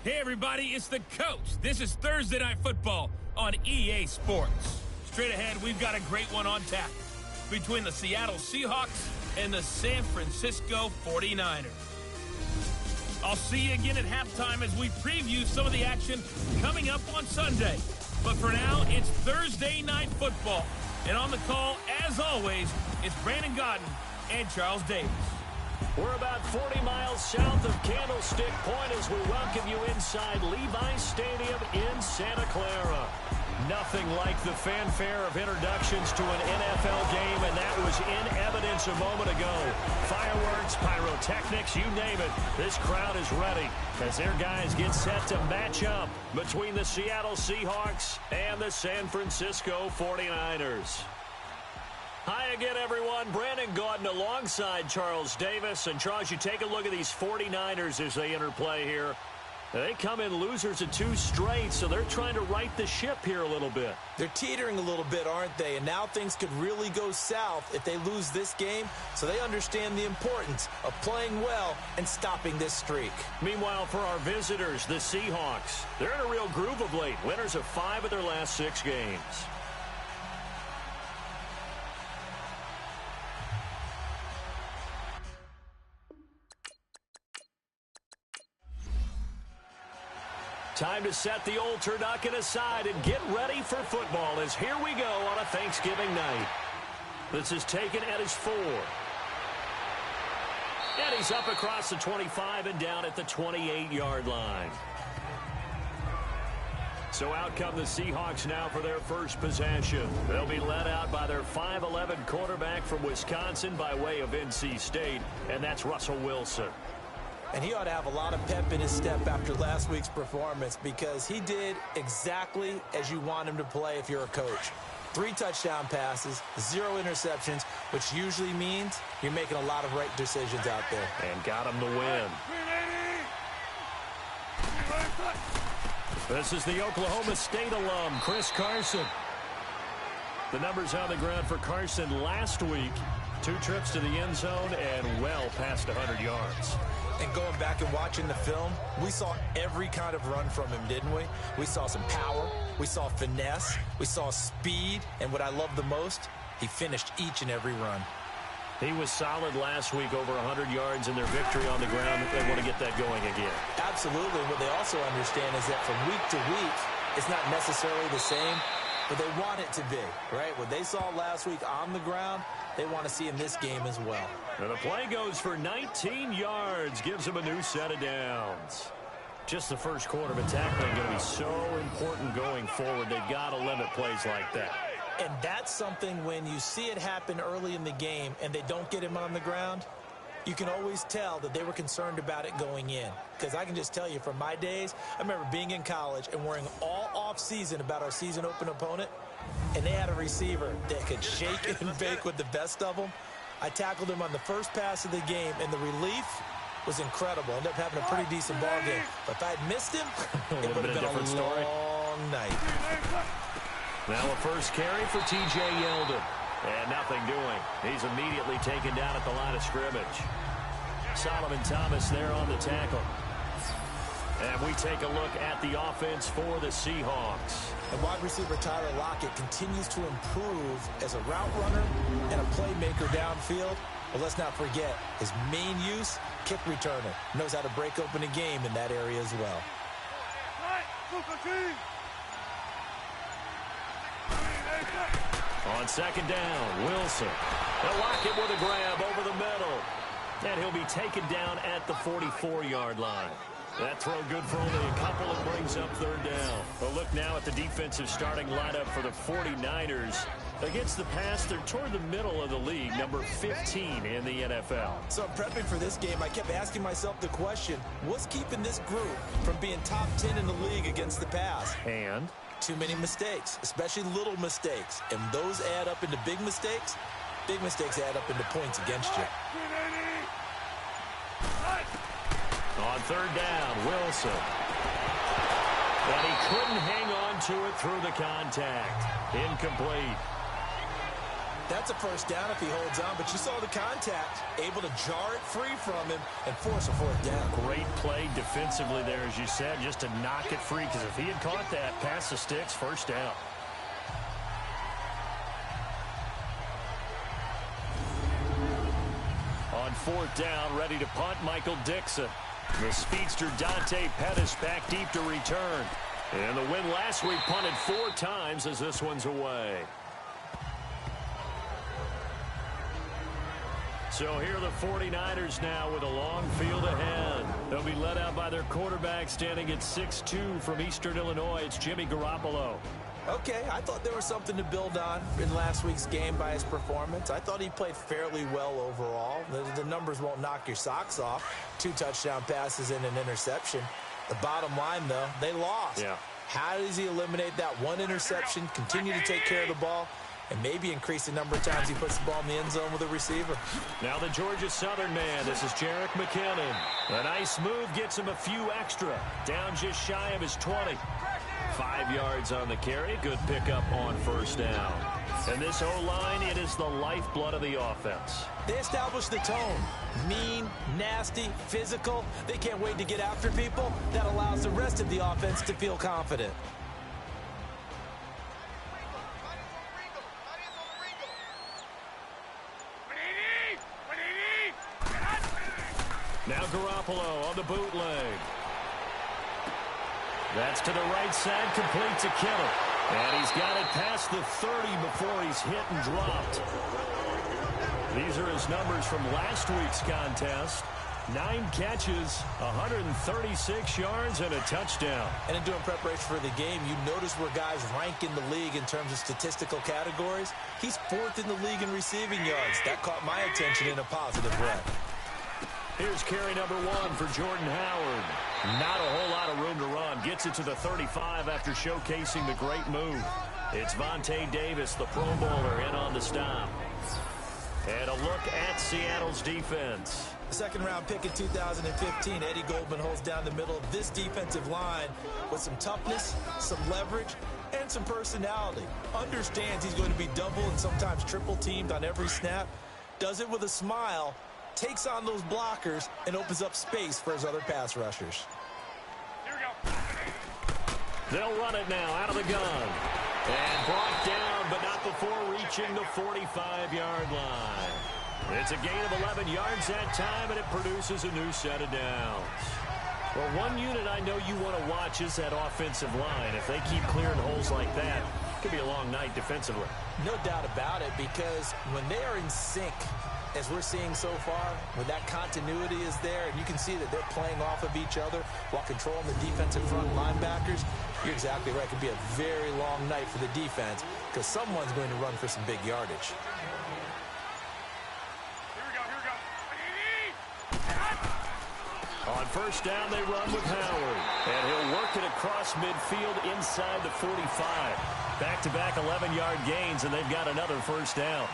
Hey everybody, it's the coach. This is Thursday Night Football on EA Sports. Straight ahead, we've got a great one on tap between the Seattle Seahawks and the San Francisco 49ers. I'll see you again at halftime as we preview some of the action coming up on Sunday. But for now, it's Thursday Night Football. And on the call, as always, it's Brandon Godden and Charles Davis. We're about 40 miles south of Candlestick Point as we welcome you inside Levi's Stadium in Santa Clara. Nothing like the fanfare of introductions to an NFL game, and that was in evidence a moment ago. Fireworks, pyrotechnics, you name it. This crowd is ready as their guys get set to match up between the Seattle Seahawks and the San Francisco 49ers. Hi again, everyone. Brandon Gaudin alongside Charles Davis. And, Charles, you take a look at these 49ers as they enter play here. They come in losers of 2 straight, so they're trying to right the ship here a little bit. They're teetering a little bit, aren't they? And now things could really go south if they lose this game, so they understand the importance of playing well and stopping this streak. Meanwhile, for our visitors, the Seahawks, they're in a real groove of late. Winners of 5 of their last 6 games. Time to set the old turducken aside and get ready for football as here we go on a Thanksgiving night. This is taken at his 4. And he's up across the 25 and down at the 28-yard line. So out come the Seahawks now for their first possession. They'll be led out by their 5'11 quarterback from Wisconsin by way of NC State, and that's Russell Wilson. And he ought to have a lot of pep in his step after last week's performance because he did exactly as you want him to play if you're a coach. 3 touchdown passes, 0 interceptions, which usually means you're making a lot of right decisions out there. And got him the win. This is the Oklahoma State alum, Chris Carson. The numbers on the ground for Carson last week. 2 trips to the end zone and well past 100 yards. And going back and watching the film, we saw every kind of run from him, didn't we? We saw some power, we saw finesse, we saw speed, and what I love the most, he finished each and every run. He was solid last week, over 100 yards in their victory on the ground. They want to get that going again. Absolutely. What they also understand is that from week to week, it's not necessarily the same, but they want it to be, right? What they saw last week on the ground, they want to see in this game as well. And the play goes for 19 yards, gives them a new set of downs. Just the first quarter of tackling going to be so important going forward. They've got to limit plays like that. And that's something when you see it happen early in the game and they don't get him on the ground, you can always tell that they were concerned about it going in. Because I can just tell you from my days, I remember being in college and worrying all off-season about our season open opponent, and they had a receiver that could shake and bake with the best of them. I tackled him on the first pass of the game, and the relief was incredible. Ended up having a pretty decent ball game. But if I had missed him, it would have been a long night. Now a first carry for T.J. Yeldon. And nothing doing. He's immediately taken down at the line of scrimmage. Solomon Thomas there on the tackle. And we take a look at the offense for the Seahawks. And wide receiver Tyler Lockett continues to improve as a route runner and a playmaker downfield. But let's not forget his main use, kick returner. Knows how to break open a game in that area as well. On second down, Wilson. And Lockett with a grab over the middle. And he'll be taken down at the 44-yard line. That throw good for only a couple. It brings up third down. But look now at the defensive starting lineup for the 49ers. Against the pass, they're toward the middle of the league, number 15 in the NFL. So I'm prepping for this game. I kept asking myself the question, what's keeping this group from being top 10 in the league against the pass? And? Too many mistakes, especially little mistakes. And those add up into big mistakes. Big mistakes add up into points against you. On third down, Wilson. And he couldn't hang on to it through the contact. Incomplete. That's a first down if he holds on, but you saw the contact, able to jar it free from him and force a fourth down. Great play defensively there, as you said, just to knock it free, because if he had caught that, past the sticks, first down. On fourth down, ready to punt, Michael Dixon. The speedster Dante Pettis back deep to return. And the win last week punted 4 times as this one's away. So here are the 49ers now with a long field ahead. They'll be led out by their quarterback standing at 6'2" from Eastern Illinois. It's Jimmy Garoppolo. Okay, I thought there was something to build on in last week's game by his performance. I thought he played fairly well overall. The numbers won't knock your socks off. 2 touchdown passes and an interception. The bottom line, though, they lost. Yeah. How does he eliminate that one interception, continue to take care of the ball, and maybe increase the number of times he puts the ball in the end zone with a receiver? Now the Georgia Southern man, this is Jerick McKinnon. A nice move gets him a few extra. Down just shy of his 20. 5 yards on the carry. Good pickup on first down. And this O-line, it is the lifeblood of the offense. They establish the tone. Mean, nasty, physical. They can't wait to get after people. That allows the rest of the offense to feel confident. Now Garoppolo on the bootleg. That's to the right side, complete to Kittle. And he's got it past the 30 before he's hit and dropped. These are his numbers from last week's contest. 9 catches, 136 yards, and a touchdown. And in doing preparation for the game, you notice where guys rank in the league in terms of statistical categories. He's 4th in the league in receiving yards. That caught my attention in a positive way. Here's carry number 1 for Jordan Howard. Not a whole lot of room to run. Gets it to the 35 after showcasing the great move. It's Vontae Davis, the Pro Bowler, in on the stop. And a look at Seattle's defense. Second-round pick in 2015, Eddie Goldman holds down the middle of this defensive line with some toughness, some leverage, and some personality. Understands he's going to be double and sometimes triple teamed on every snap. Does it with a smile, takes on those blockers, and opens up space for his other pass rushers. Here we go. They'll run it now out of the gun. And brought down, but not before reaching the 45-yard line. It's a gain of 11 yards that time, and it produces a new set of downs. Well, one unit I know you want to watch is that offensive line. If they keep clearing holes like that, it could be a long night defensively. No doubt about it, because when they are in sync, as we're seeing so far, when that continuity is there, and you can see that they're playing off of each other while controlling the defensive front linebackers, you're exactly right. It could be a very long night for the defense because someone's going to run for some big yardage. On first down, they run with Howard. And he'll work it across midfield inside the 45. Back-to-back 11-yard gains, and they've got another first down.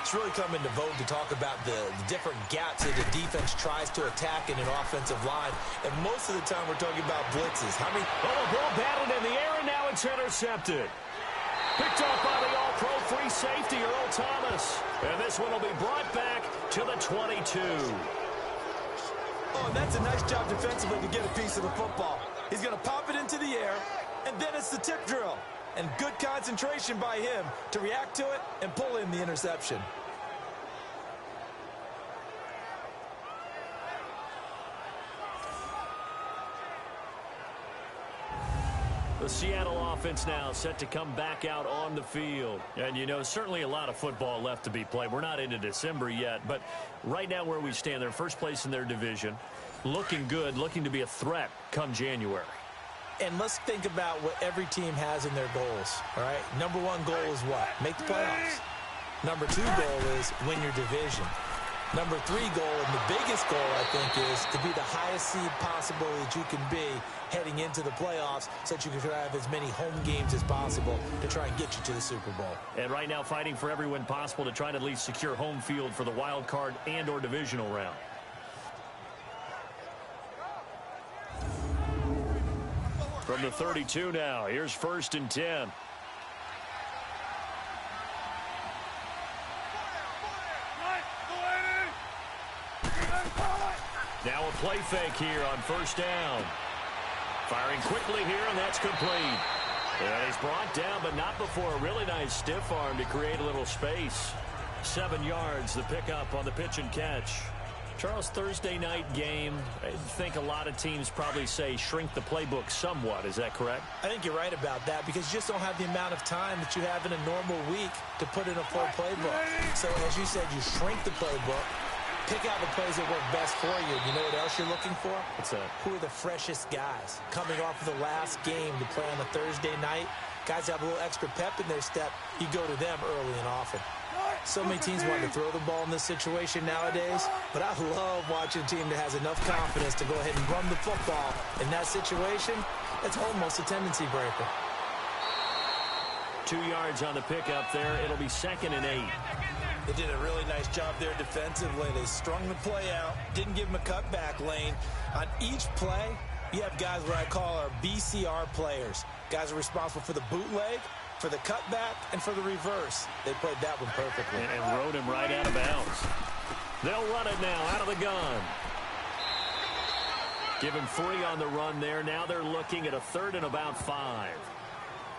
It's really come into vogue to talk about the different gaps that the defense tries to attack in an offensive line. And most of the time, we're talking about blitzes. How many? Oh, the ball battled in the air, and now it's intercepted. Picked off by the all-pro free safety, Earl Thomas. And this one will be brought back to the 22. Oh, and that's a nice job defensively to get a piece of the football. He's going to pop it into the air, and then it's the tip drill. And good concentration by him to react to it and pull in the interception. The Seattle offense now set to come back out on the field. And, you know, certainly a lot of football left to be played. We're not into December yet, but right now where we stand, they're first place in their division. Looking good, looking to be a threat come January. And let's think about what every team has in their goals, all right? Number 1 goal is what? Make the playoffs. Number 2 goal is win your division. Number 3 goal, and the biggest goal, I think, is to be the highest seed possible that you can be heading into the playoffs so that you can have as many home games as possible to try and get you to the Super Bowl. And right now fighting for every win possible to try and at least secure home field for the wild card and or divisional round. From the 32 now, here's 1st and 10. Now a play fake here on first down. Firing quickly here, and that's complete. And he's brought down, but not before a really nice stiff arm to create a little space. 7 yards, the pickup on the pitch and catch. Charles, Thursday night game, I think a lot of teams probably say shrink the playbook somewhat. Is that correct? I think you're right about that because you just don't have the amount of time that you have in a normal week to put in a full playbook. So as you said, you shrink the playbook, pick out the plays that work best for you. You know what else you're looking for? What's that? Who are the freshest guys coming off of the last game to play on a Thursday night? Guys have a little extra pep in their step. You go to them early and often. So many teams want to throw the ball in this situation nowadays, but I love watching a team that has enough confidence to go ahead and run the football. In that situation, it's almost a tendency breaker. 2 yards on the pickup there. It'll be 2nd and 8. They did a really nice job there defensively. They strung the play out, didn't give him a cutback lane. On each play, you have guys what I call our BCR players. Guys are responsible for the bootleg, for the cutback, and for the reverse. They played that one perfectly. And rode him right out of bounds. They'll run it now out of the gun. Give him 3 on the run there. Now they're looking at a 3rd and about 5.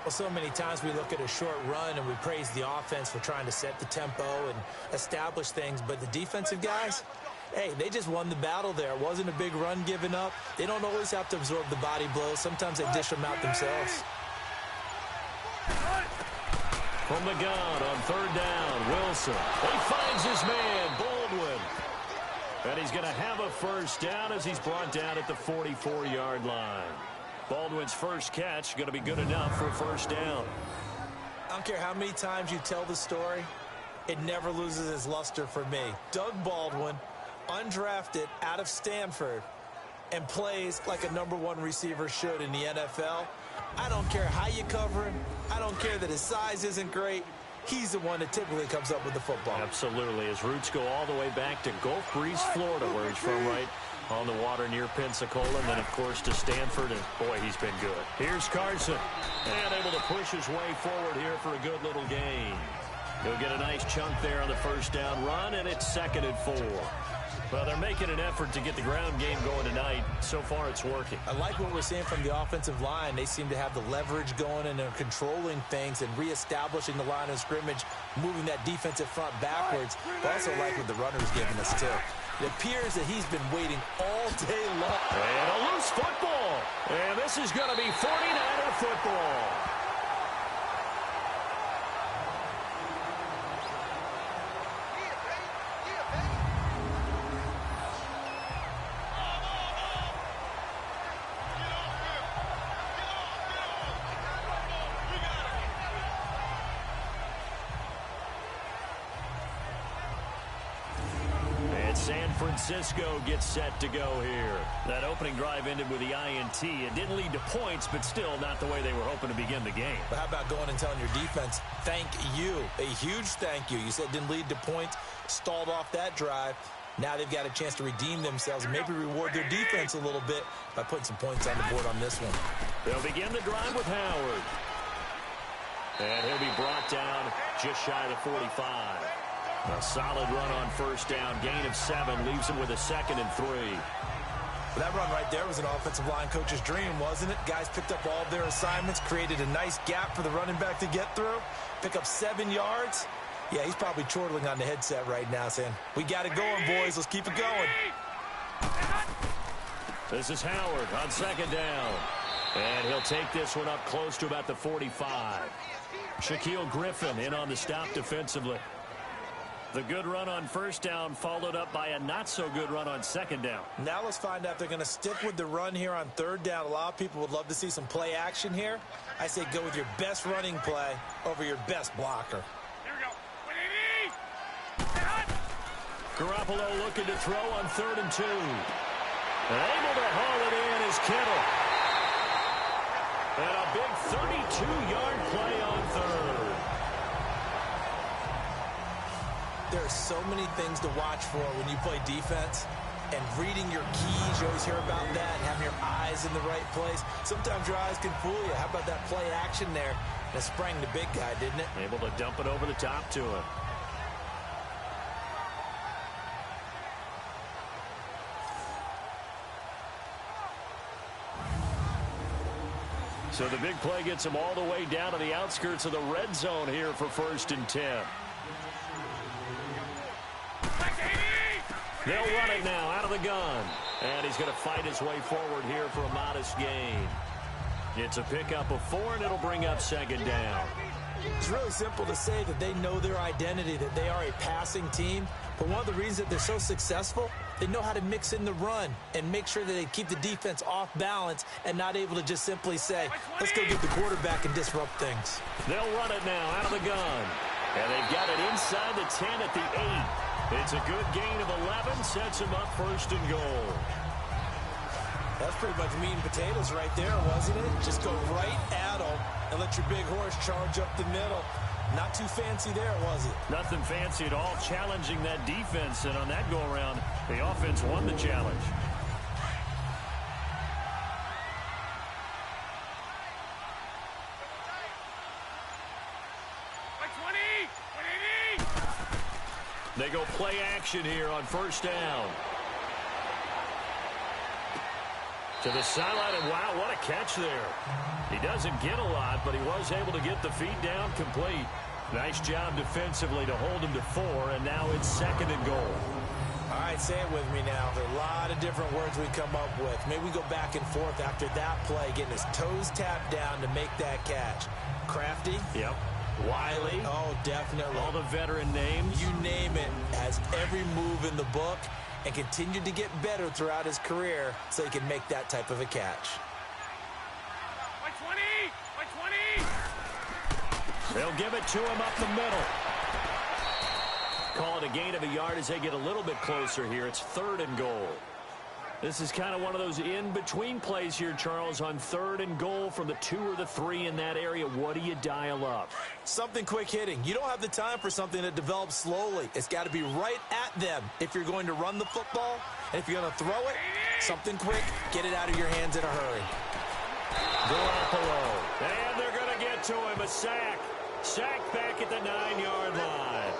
Well, so many times we look at a short run and we praise the offense for trying to set the tempo and establish things, but the defensive guys, hey, they just won the battle there. It wasn't a big run given up. They don't always have to absorb the body blows. Sometimes they dish them out themselves. From the gun on 3rd down, Wilson. He finds his man, Baldwin. And he's going to have a first down as he's brought down at the 44-yard line. Baldwin's first catch going to be good enough for a first down. I don't care how many times you tell the story, it never loses its luster for me. Doug Baldwin, undrafted out of Stanford, and plays like a #1 receiver should in the NFL. I don't care how you cover him. I don't care that his size isn't great. He's the one that typically comes up with the football. Absolutely. His roots go all the way back to Gulf Breeze, Florida, where he's from, right on the water near Pensacola. And then, of course, to Stanford. And, boy, he's been good. Here's Carson. And able to push his way forward here for a good little gain. He'll get a nice chunk there on the first down run, and it's 2nd and 4. Well, they're making an effort to get the ground game going tonight. So far, it's working. I like what we're seeing from the offensive line. They seem to have the leverage going, and they're controlling things and reestablishing the line of scrimmage, moving that defensive front backwards. But also like what the runner's giving us, too. It appears that he's been waiting all day long. And a loose football. And this is going to be 49er football. San Francisco gets set to go here. That opening drive ended with the INT. It didn't lead to points, but still not the way they were hoping to begin the game. But how about going and telling your defense, thank you, a huge thank you. You said it didn't lead to points, stalled off that drive. Now they've got a chance to redeem themselves and maybe reward their defense a little bit by putting some points on the board on this one. They'll begin the drive with Howard. And he'll be brought down just shy of the 45. A solid run on first down. Gain of 7 leaves him with a 2nd and 3. Well, that run right there was an offensive line coach's dream, wasn't it? Guys picked up all of their assignments, created a nice gap for the running back to get through, pick up 7 yards. Yeah, he's probably chortling on the headset right now saying, we got it going, boys. Let's keep it going. This is Howard on 2nd down. And he'll take this one up close to about the 45. Shaquille Griffin in on the stop defensively. The good run on first down followed up by a not-so-good run on 2nd down. Now let's find out if they're going to stick with the run here on 3rd down. A lot of people would love to see some play action here. I say go with your best running play over your best blocker. Here we go. Garoppolo looking to throw on 3rd and 2. Able to haul it in is Kittle. And a big 32-yard play on 3rd. There are so many things to watch for when you play defense, and reading your keys, you always hear about that, and having your eyes in the right place. Sometimes your eyes can fool you. How about that play action there? And it sprang the big guy, didn't it? Able to dump it over the top to him. So the big play gets them all the way down to the outskirts of the red zone here for 1st and 10. They'll run it now out of the gun. And he's going to fight his way forward here for a modest gain. It's a pickup of 4, and it'll bring up 2nd down. It's really simple to say that they know their identity, that they are a passing team. But one of the reasons that they're so successful, they know how to mix in the run and make sure that they keep the defense off balance and not able to just simply say, let's go get the quarterback and disrupt things. They'll run it now out of the gun. And they've got it inside the 10 at the 8. It's a good gain of 11, sets them up 1st and goal. That's pretty much meat and potatoes right there, wasn't it? Just go right at them and let your big horse charge up the middle. Not too fancy there, was it? Nothing fancy at all, challenging that defense. And on that go-around, the offense won the challenge. They go play action here on 1st down. To the sideline, and wow, what a catch there. He doesn't get a lot, but he was able to get the feet down complete. Nice job defensively to hold him to 4, and now it's 2nd and goal. All right, say it with me now. There are a lot of different words we come up with. Maybe we go back and forth after that play, getting his toes tapped down to make that catch. Crafty? Yep. Wiley? Oh, definitely. All the veteran names? You name it. Has every move in the book and continued to get better throughout his career so he can make that type of a catch. By 20! By 20! They'll give it to him up the middle. Call it a gain of a yard as they get a little bit closer here. It's 3rd and goal. This is kind of one of those in-between plays here, Charles, on 3rd and goal from the 2 or the 3 in that area. What do you dial up? Something quick hitting. You don't have the time for something that develops slowly. It's got to be right at them if you're going to run the football. And if you're going to throw it, something quick, get it out of your hands in a hurry. Garoppolo. And they're going to get to him. A sack. Sack back at the 9-yard line.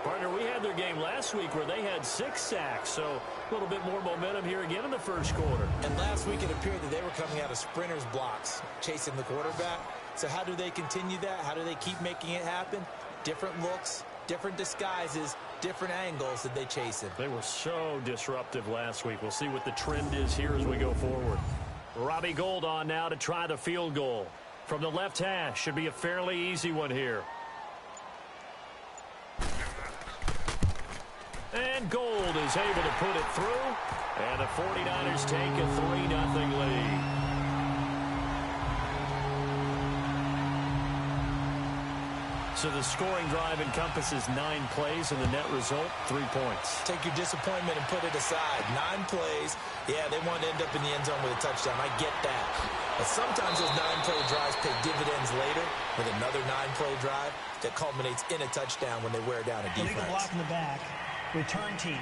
Partner, we had their game last week where they had 6 sacks, so a little bit more momentum here again in the 1st quarter. And last week it appeared that they were coming out of sprinters blocks, chasing the quarterback. So how do they continue that? How do they keep making it happen? Different looks, different disguises, different angles that they chase him. They were so disruptive last week. We'll see what the trend is here as we go forward. Robbie Gould on now to try the field goal. From the left hash, should be a fairly easy one here. And Gould is able to put it through. And the 49ers take a 3-0 lead. So the scoring drive encompasses 9 plays, and the net result, 3 points. Take your disappointment and put it aside. 9 plays. Yeah, they want to end up in the end zone with a touchdown. I get that. But sometimes those 9-play drives pay dividends later with another 9-play drive that culminates in a touchdown when they wear down a defense. Illegal block in the back. Return team.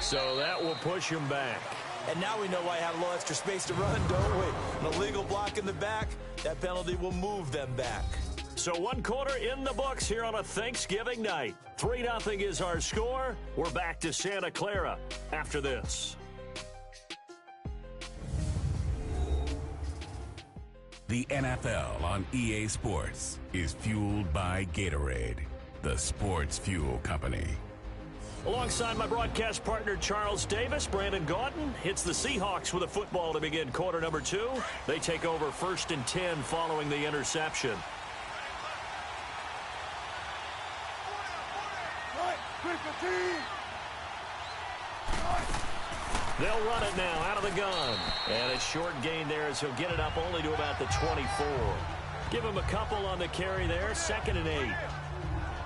So that will push him back. And now we know why I have a little extra space to run, don't we? An illegal block in the back, that penalty will move them back. So 1 quarter in the books here on a Thanksgiving night. 3-0 is our score. We're back to Santa Clara after this. The NFL on EA Sports is fueled by Gatorade, the sports fuel company. Alongside my broadcast partner, Charles Davis, Brandon Gaudin hits the Seahawks with a football to begin quarter number 2. They take over 1st and 10 following the interception. They'll run it now out of the gun. And a short gain there as he'll get it up only to about the 24. Give him a couple on the carry there. 2nd and 8.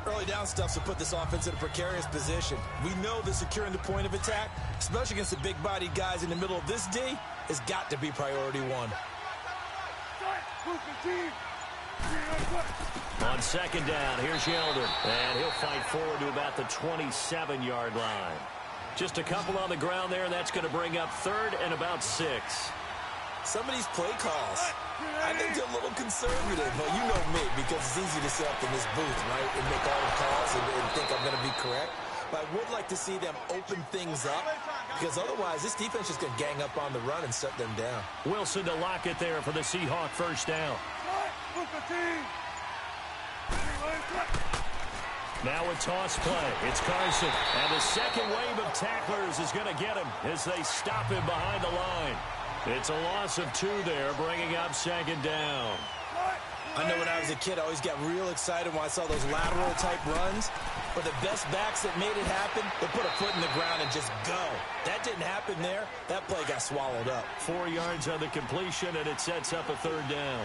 Early down stuff to put this offense in a precarious position. We know that securing the point of attack, especially against the big-bodied guys in the middle of this D, has got to be priority 1. On 2nd down, here's Yeldon. And he'll fight forward to about the 27-yard line. Just a couple on the ground there, and that's going to bring up 3rd and about 6. Some of these play calls, I think they're a little conservative. Well, you know me, because it's easy to sit up in this booth, right, and make all the calls and think I'm going to be correct. But I would like to see them open things up, because otherwise this defense is going to gang up on the run and shut them down. Wilson to lock it there for the Seahawk first down. Now a toss play. It's Carson. And the second wave of tacklers is going to get him as they stop him behind the line. It's a loss of 2 there, bringing up second down. I know when I was a kid, I always got real excited when I saw those lateral-type runs. But the best backs that made it happen, they put a foot in the ground and just go. That didn't happen there. That play got swallowed up. 4 yards on the completion, and it sets up a third down.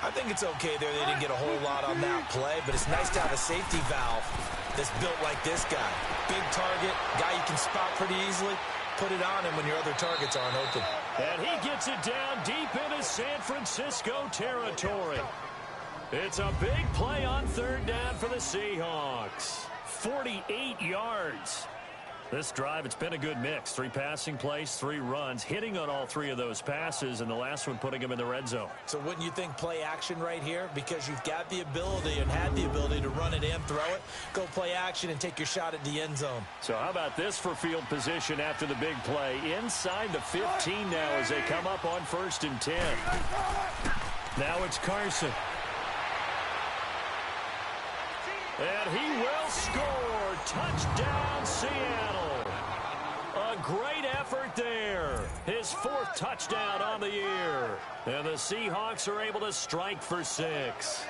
I think it's okay there. They didn't get a whole lot on that play, but it's nice to have a safety valve that's built like this guy. Big target, guy you can spot pretty easily. Put it on him when your other targets aren't open. And he gets it down deep into San Francisco territory. It's a big play on third down for the Seahawks. 48 yards. This drive, it's been a good mix. 3 passing plays, 3 runs, hitting on all 3 of those passes, and the last one putting him in the red zone. So wouldn't you think play action right here? Because you've got the ability and had the ability to run it and throw it. Go play action and take your shot at the end zone. So how about this for field position after the big play? Inside the 15 now as they come up on 1st and 10. Now it's Carson. And he will score. Touchdown, Seattle. A great effort there. His 4th touchdown on the year. And the Seahawks are able to strike for 6.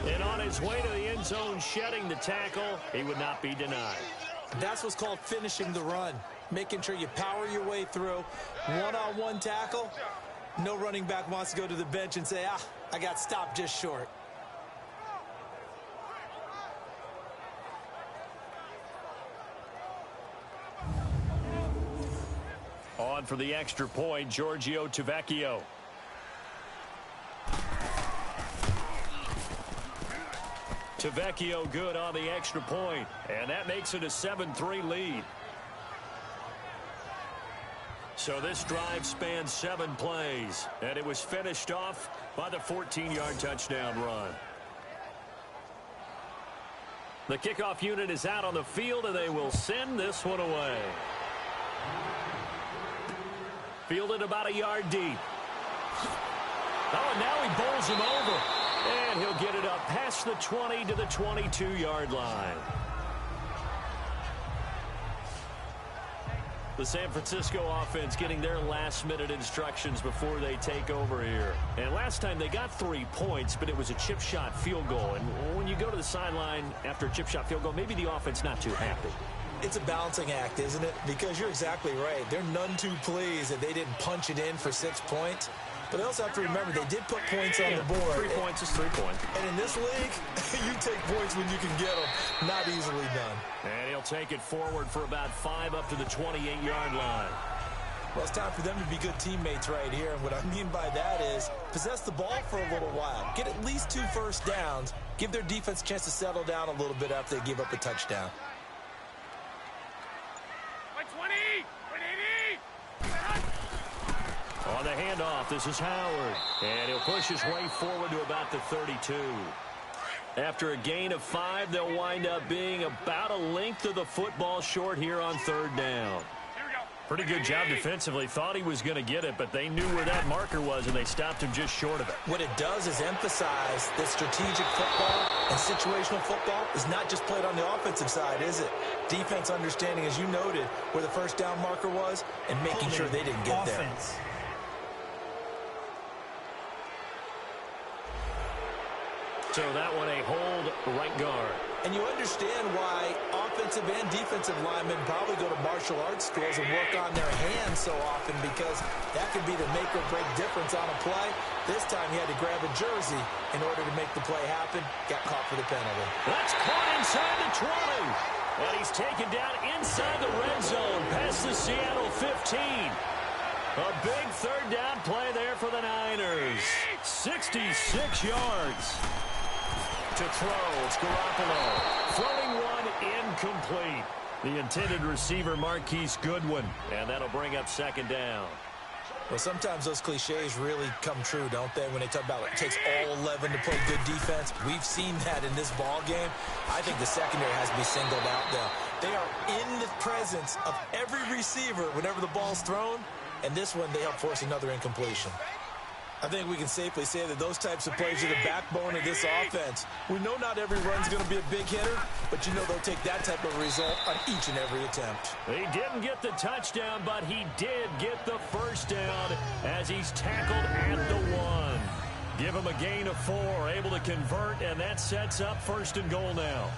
And on his way to the end zone, shedding the tackle, he would not be denied. That's what's called finishing the run. Making sure you power your way through. One-on-one tackle. No running back wants to go to the bench and say, I got stopped just short. On for the extra point, Giorgio Tavecchio. Tavecchio good on the extra point, and that makes it a 7-3 lead. So this drive spans 7 plays, and it was finished off by the 14-yard touchdown run. The kickoff unit is out on the field, and they will send this one away. Fielded about a yard deep. Oh, and now he bowls him over. And he'll get it up past the 20 to the 22-yard line. The San Francisco offense getting their last-minute instructions before they take over here. And last time they got 3 points, but it was a chip shot field goal. And when you go to the sideline after a chip shot field goal, maybe the offense not too happy. It's a balancing act, isn't it? Because you're exactly right. They're none too pleased that they didn't punch it in for 6 points. But they also have to remember they did put points on the board. 3 points is 3 points. And in this league, you take points when you can get them. Not easily done. And he'll take it forward for about 5 up to the 28-yard line. Well, it's time for them to be good teammates right here. And what I mean by that is possess the ball for a little while. Get at least 2 first downs. Give their defense a chance to settle down a little bit after they give up a touchdown. On the handoff, this is Howard. And he'll push his way forward to about the 32. After a gain of 5, they'll wind up being about a length of the football short here on 3rd down. Pretty good job defensively. Thought he was going to get it, but they knew where that marker was, and they stopped him just short of it. What it does is emphasize that strategic football and situational football is not just played on the offensive side, is it? Defense understanding, as you noted, where the first down marker was and making sure they didn't get there. So that one a hold right guard. And you understand why offensive and defensive linemen probably go to martial arts schools and work on their hands so often, because that could be the make or break difference on a play. This time he had to grab a jersey in order to make the play happen. Got caught for the penalty. That's caught inside the 20. And he's taken down inside the red zone past the Seattle 15. A big 3rd down play there for the Niners. 66 yards. To throw, it's Garoppolo. Throwing one incomplete. The intended receiver, Marquise Goodwin. And that'll bring up 2nd down. Well, sometimes those cliches really come true, don't they, when they talk about it takes all 11 to play good defense. We've seen that in this ball game. I think the secondary has to be singled out, though. They are in the presence of every receiver whenever the ball's thrown, and this one they help force another incompletion. I think we can safely say that those types of plays are the backbone of this offense. We know not every run's going to be a big hitter, but you know they'll take that type of result on each and every attempt. He didn't get the touchdown, but he did get the first down as he's tackled at the 1. Give him a gain of 4, able to convert, and that sets up 1st and goal now.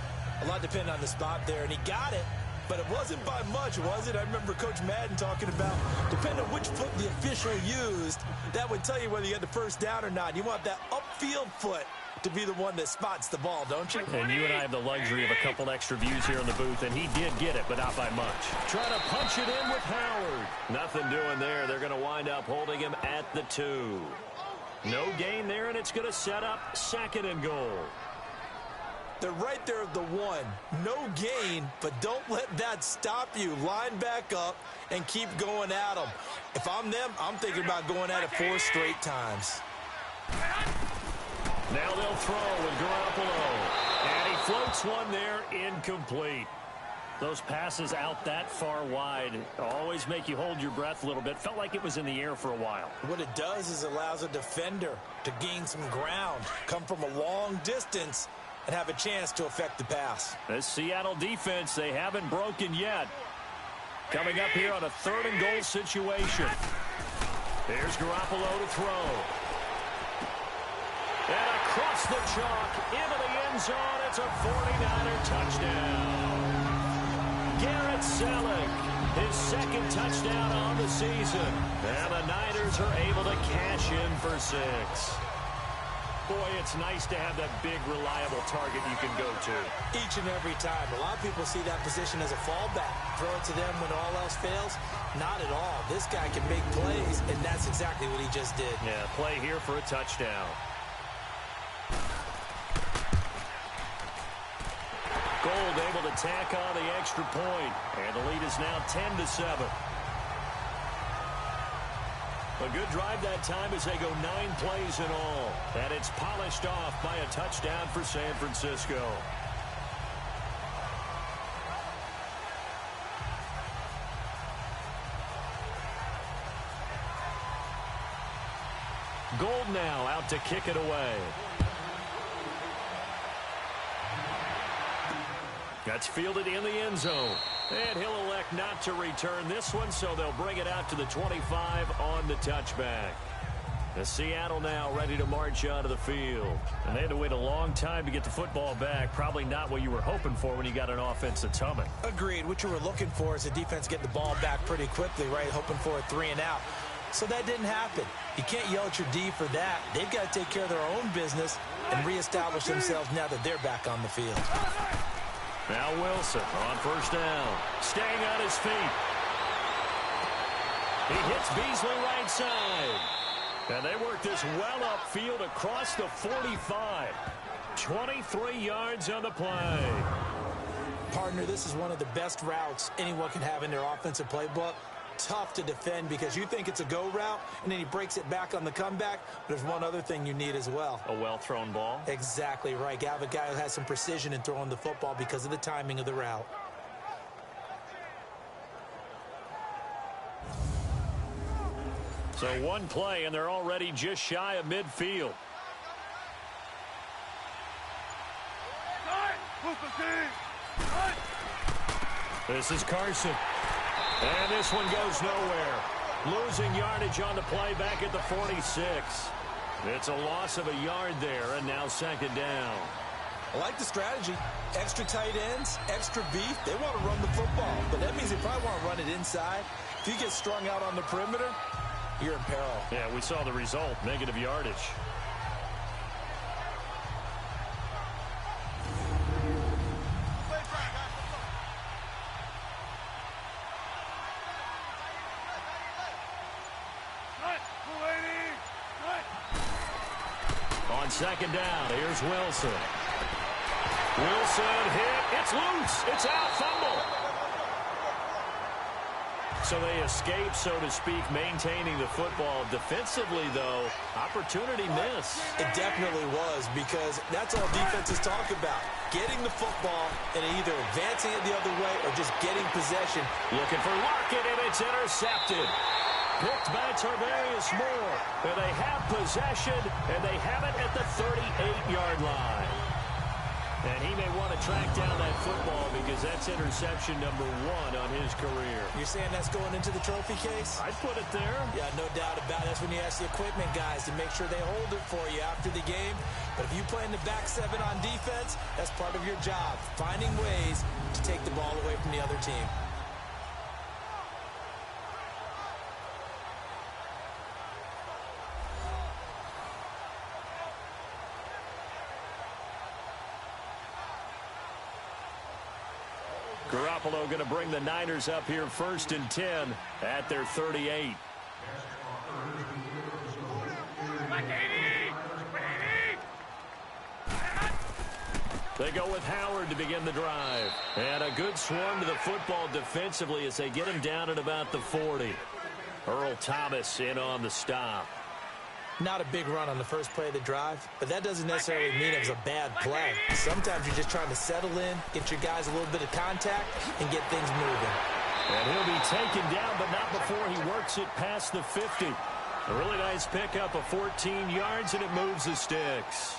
A lot depending on the spot there, and he got it. But it wasn't by much, was it? I remember Coach Madden talking about, depending on which foot the official used, that would tell you whether you had the first down or not. You want that upfield foot to be the one that spots the ball, don't you? And you and I have the luxury of a couple extra views here in the booth, and he did get it, but not by much. Trying to punch it in with Howard. Nothing doing there. They're going to wind up holding him at the 2. No gain there, and it's going to set up 2nd and goal. They're right there at the 1. No gain, but don't let that stop you. Line back up and keep going at them. If I'm them, I'm thinking about going at it 4 straight times. Now they'll throw with Garoppolo. And he floats one there, incomplete. Those passes out that far wide always make you hold your breath a little bit. Felt like it was in the air for a while. What it does is allows a defender to gain some ground, come from a long distance, and have a chance to affect the pass. This Seattle defense, they haven't broken yet. Coming up here on a 3rd and goal situation. Here's Garoppolo to throw. And across the chalk, into the end zone, it's a 49er touchdown. Garrett Selleck, his 2nd touchdown on the season. And the Niners are able to cash in for 6. Boy, it's nice to have that big, reliable target you can go to. Each and every time. A lot of people see that position as a fallback. Throw it to them when all else fails. Not at all. This guy can make plays, and that's exactly what he just did. Yeah, play here for a touchdown. Gold able to tack on the extra point. And the lead is now 10-7. A good drive that time as they go 9 plays in all. And it's polished off by a touchdown for San Francisco. Gold now out to kick it away. That's fielded in the end zone. And he'll elect not to return this one, so they'll bring it out to the 25 on the touchback. The Seattle now ready to march out of the field. And they had to wait a long time to get the football back. Probably not what you were hoping for when you got an offense that's humming. Agreed. What you were looking for is the defense getting the ball back pretty quickly, right? Hoping for a 3 and out. So that didn't happen. You can't yell at your D for that. They've got to take care of their own business and reestablish themselves now that they're back on the field. Now Wilson on 1st down. Staying on his feet. He hits Beasley right side. And they work this well upfield across the 45. 23 yards on the play. Partner, this is one of the best routes anyone can have in their offensive playbook. Tough to defend because you think it's a go route, and then he breaks it back on the comeback. But there's one other thing you need as well. A well-thrown ball? Exactly right. You have a guy who has some precision in throwing the football because of the timing of the route. So 1 play, and they're already just shy of midfield. This is Carson. And this one goes nowhere. Losing yardage on the play back at the 46. It's a loss of a yard there, and now 2nd down. I like the strategy. Extra tight ends, extra beef. They want to run the football, but that means they probably want to run it inside. If you get strung out on the perimeter, you're in peril. Yeah, we saw the result, negative yardage. On 2nd down, here's Wilson. Wilson hit. It's loose. It's out. Fumble. So they escape, so to speak, maintaining the football. Defensively, though, opportunity miss. It definitely was, because that's all defenses talk about. Getting the football and either advancing it the other way or just getting possession. Looking for Lockett, and it's intercepted. Picked by Tarvarius Moore. And they have possession, and they have it at the 38-yard line. And he may want to track down that football because that's interception number 1 on his career. You're saying that's going into the trophy case? I'd put it there. Yeah, no doubt about it. That's when you ask the equipment guys to make sure they hold it for you after the game. But if you play in the back 7 on defense, that's part of your job, finding ways to take the ball away from the other team. Garoppolo going to bring the Niners up here 1st and 10 at their 38. They go with Howard to begin the drive. And a good swarm to the football defensively as they get him down at about the 40. Earl Thomas in on the stop. Not a big run on the first play of the drive, but that doesn't necessarily mean it was a bad play. Sometimes you're just trying to settle in, get your guys a little bit of contact, and get things moving. And he'll be taken down, but not before he works it past the 50. A really nice pickup of 14 yards, and it moves the sticks.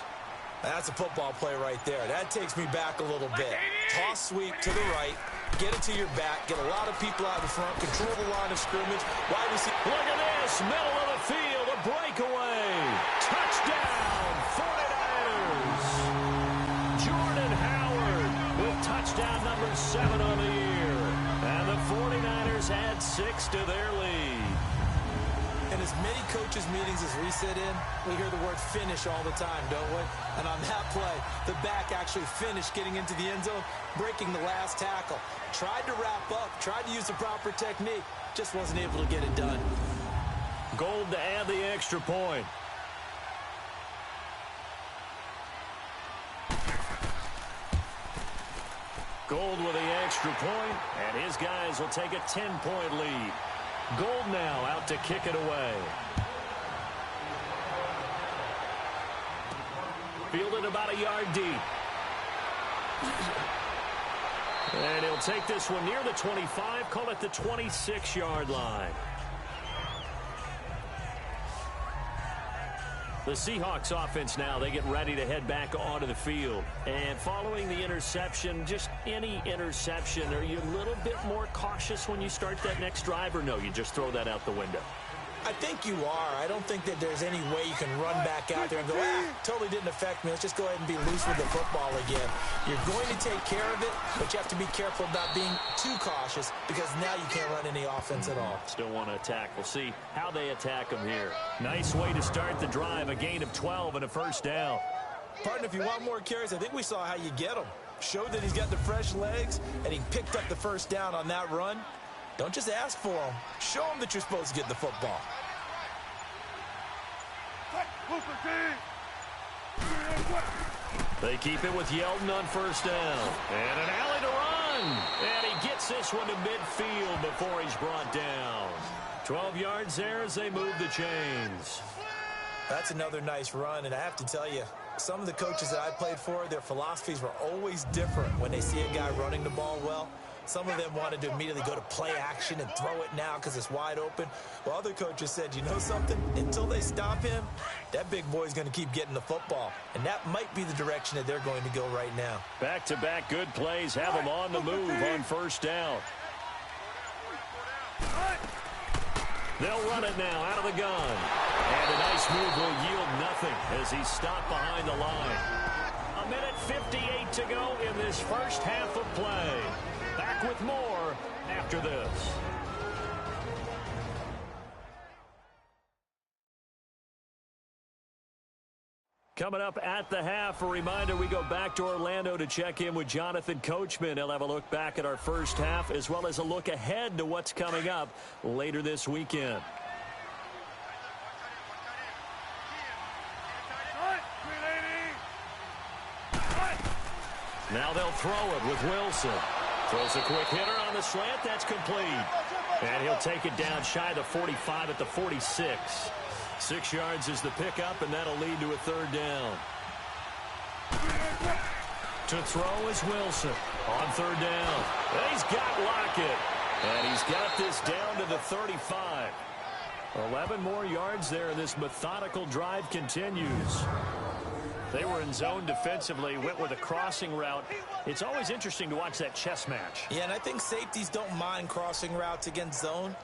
That's a football play right there. That takes me back a little bit. Toss sweep to the right, get it to your back, get a lot of people out in front, control the line of scrimmage. Wide receiver. Look at this, middle of the field, a breakaway. Touchdown, 49ers. Jordan Howard with touchdown number 7 on the year. And the 49ers add 6 to their lead. In as many coaches' meetings as we sit in, we hear the word finish all the time, don't we? And on that play, the back actually finished getting into the end zone, breaking the last tackle. Tried to wrap up, tried to use the proper technique, just wasn't able to get it done. Gold to add the extra point. Gold with the extra point, and his guys will take a 10-point lead. Gold now out to kick it away. Fielded about a yard deep. And he'll take this one near the 25, call it the 26-yard line. The Seahawks offense now, they get ready to head back onto the field. And following the interception, just any interception, are you a little bit more cautious when you start that next drive, or no, you just throw that out the window? I think you are. I don't think that there's any way you can run back out there and go, totally didn't affect me. Let's just go ahead and be loose with the football again. You're going to take care of it, but you have to be careful about being too cautious because now you can't run any offense at all. Still want to attack. We'll see how they attack them here. Nice way to start the drive, a gain of 12 and a first down. Partner, if you want more carries, I think we saw how you get them. Showed that he's got the fresh legs, and he picked up the first down on that run. Don't just ask for them. Show them that you're supposed to get the football. They keep it with Yeldon on first down. And an alley to run. And he gets this one to midfield before he's brought down. 12 yards there as they move the chains. That's another nice run, and I have to tell you, some of the coaches that I played for, their philosophies were always different when they see a guy running the ball well. Some of them wanted to immediately go to play action and throw it now because it's wide open. While other coaches said, you know something? Until they stop him, that big boy's going to keep getting the football. And that might be the direction that they're going to go right now. Back-to-back good plays have them on the move on first down. They'll run it now out of the gun. And a nice move will yield nothing as he's stopped behind the line. 1:58 to go in this first half of play. Back with more after this. Coming up at the half, a reminder, we go back to Orlando to check in with Jonathan Coachman. He'll have a look back at our first half as well as a look ahead to what's coming up later this weekend. Now they'll throw it with Wilson. Throws a quick hitter on the slant. That's complete. And he'll take it down shy of the 45 at the 46. 6 yards is the pickup, and that'll lead to a third down. To throw is Wilson on third down. And he's got Lockett. And he's got this down to the 35. 11 more yards there, and this methodical drive continues. They were in zone defensively, went with a crossing route. It's always interesting to watch that chess match. Yeah, and I think safeties don't mind crossing routes against zone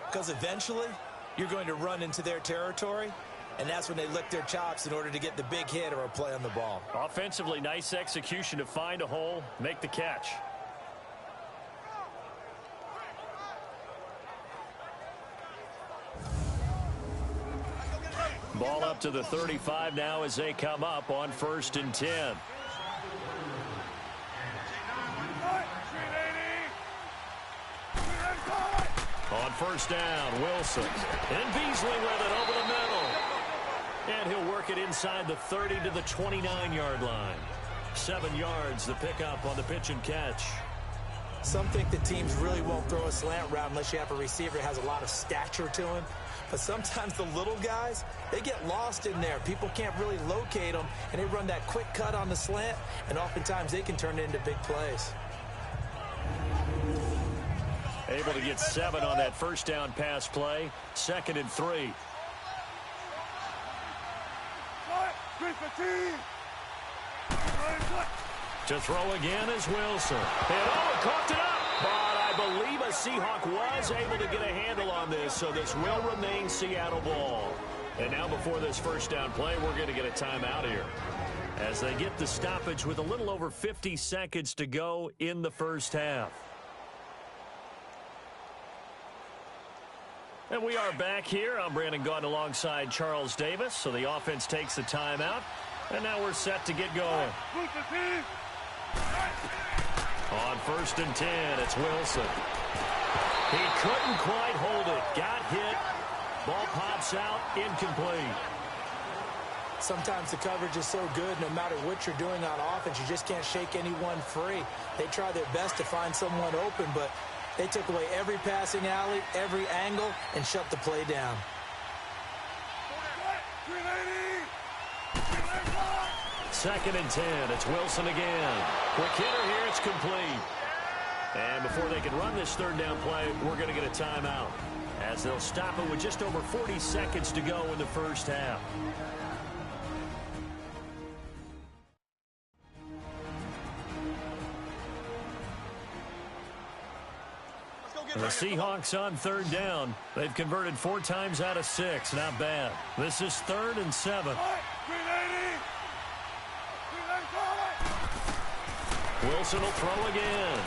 because eventually you're going to run into their territory, and that's when they lick their chops in order to get the big hit or a play on the ball. Offensively, nice execution to find a hole, make the catch. Ball up to the 35 now as they come up on 1st and 10. On 1st down, Wilson. And Beasley with it over the middle. And he'll work it inside the 30 to the 29-yard line. 7 yards, the pickup on the pitch and catch. Some think the teams really won't throw a slant route unless you have a receiver that has a lot of stature to him. But sometimes the little guys, they get lost in there. People can't really locate them, and they run that quick cut on the slant, and oftentimes they can turn it into big plays. Able to get 7 on that 1st down pass play. 2nd and 3. To throw again is Wilson. And coughed it up. But I believe a Seahawk was able to get a handle on this, so this will remain Seattle ball. And now before this 1st down play, we're going to get a timeout here, as they get the stoppage with a little over 50 seconds to go in the 1st half. And we are back here. I'm Brandon Gaudin alongside Charles Davis. So the offense takes the timeout, and now we're set to get going. On 1st and 10, it's Wilson. He couldn't quite hold it. Got hit. Ball pops out, incomplete. Sometimes the coverage is so good, no matter what you're doing on offense, you just can't shake anyone free. They try their best to find someone open, but they took away every passing alley, every angle, and shut the play down. Second and 10. It's Wilson again. Quick hitter here. It's complete. And before they can run this 3rd down play, we're going to get a timeout, as they'll stop it with just over 40 seconds to go in the 1st half. The Seahawks on 3rd down. They've converted 4 times out of 6. Not bad. This is 3rd and 7. Wilson will throw again.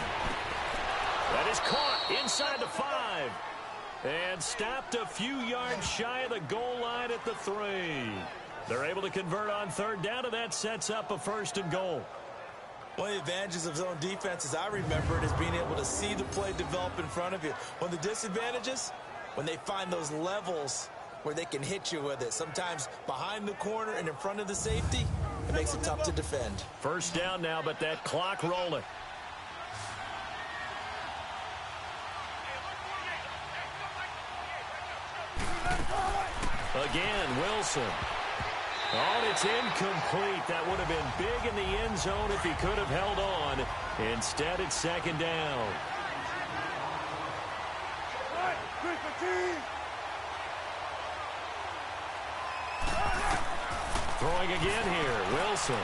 That is caught inside the 5. And stopped a few yards shy of the goal line at the 3. They're able to convert on 3rd down, and that sets up a 1st and goal. One of the advantages of zone defense, as I remember it, is being able to see the play develop in front of you. One of the disadvantages, when they find those levels where they can hit you with it. Sometimes behind the corner and in front of the safety, it makes it tough to defend. 1st down now, but that clock rolling. Again, Wilson. Oh, and it's incomplete. That would have been big in the end zone if he could have held on. Instead, it's 2nd down. Throwing again here, Wilson.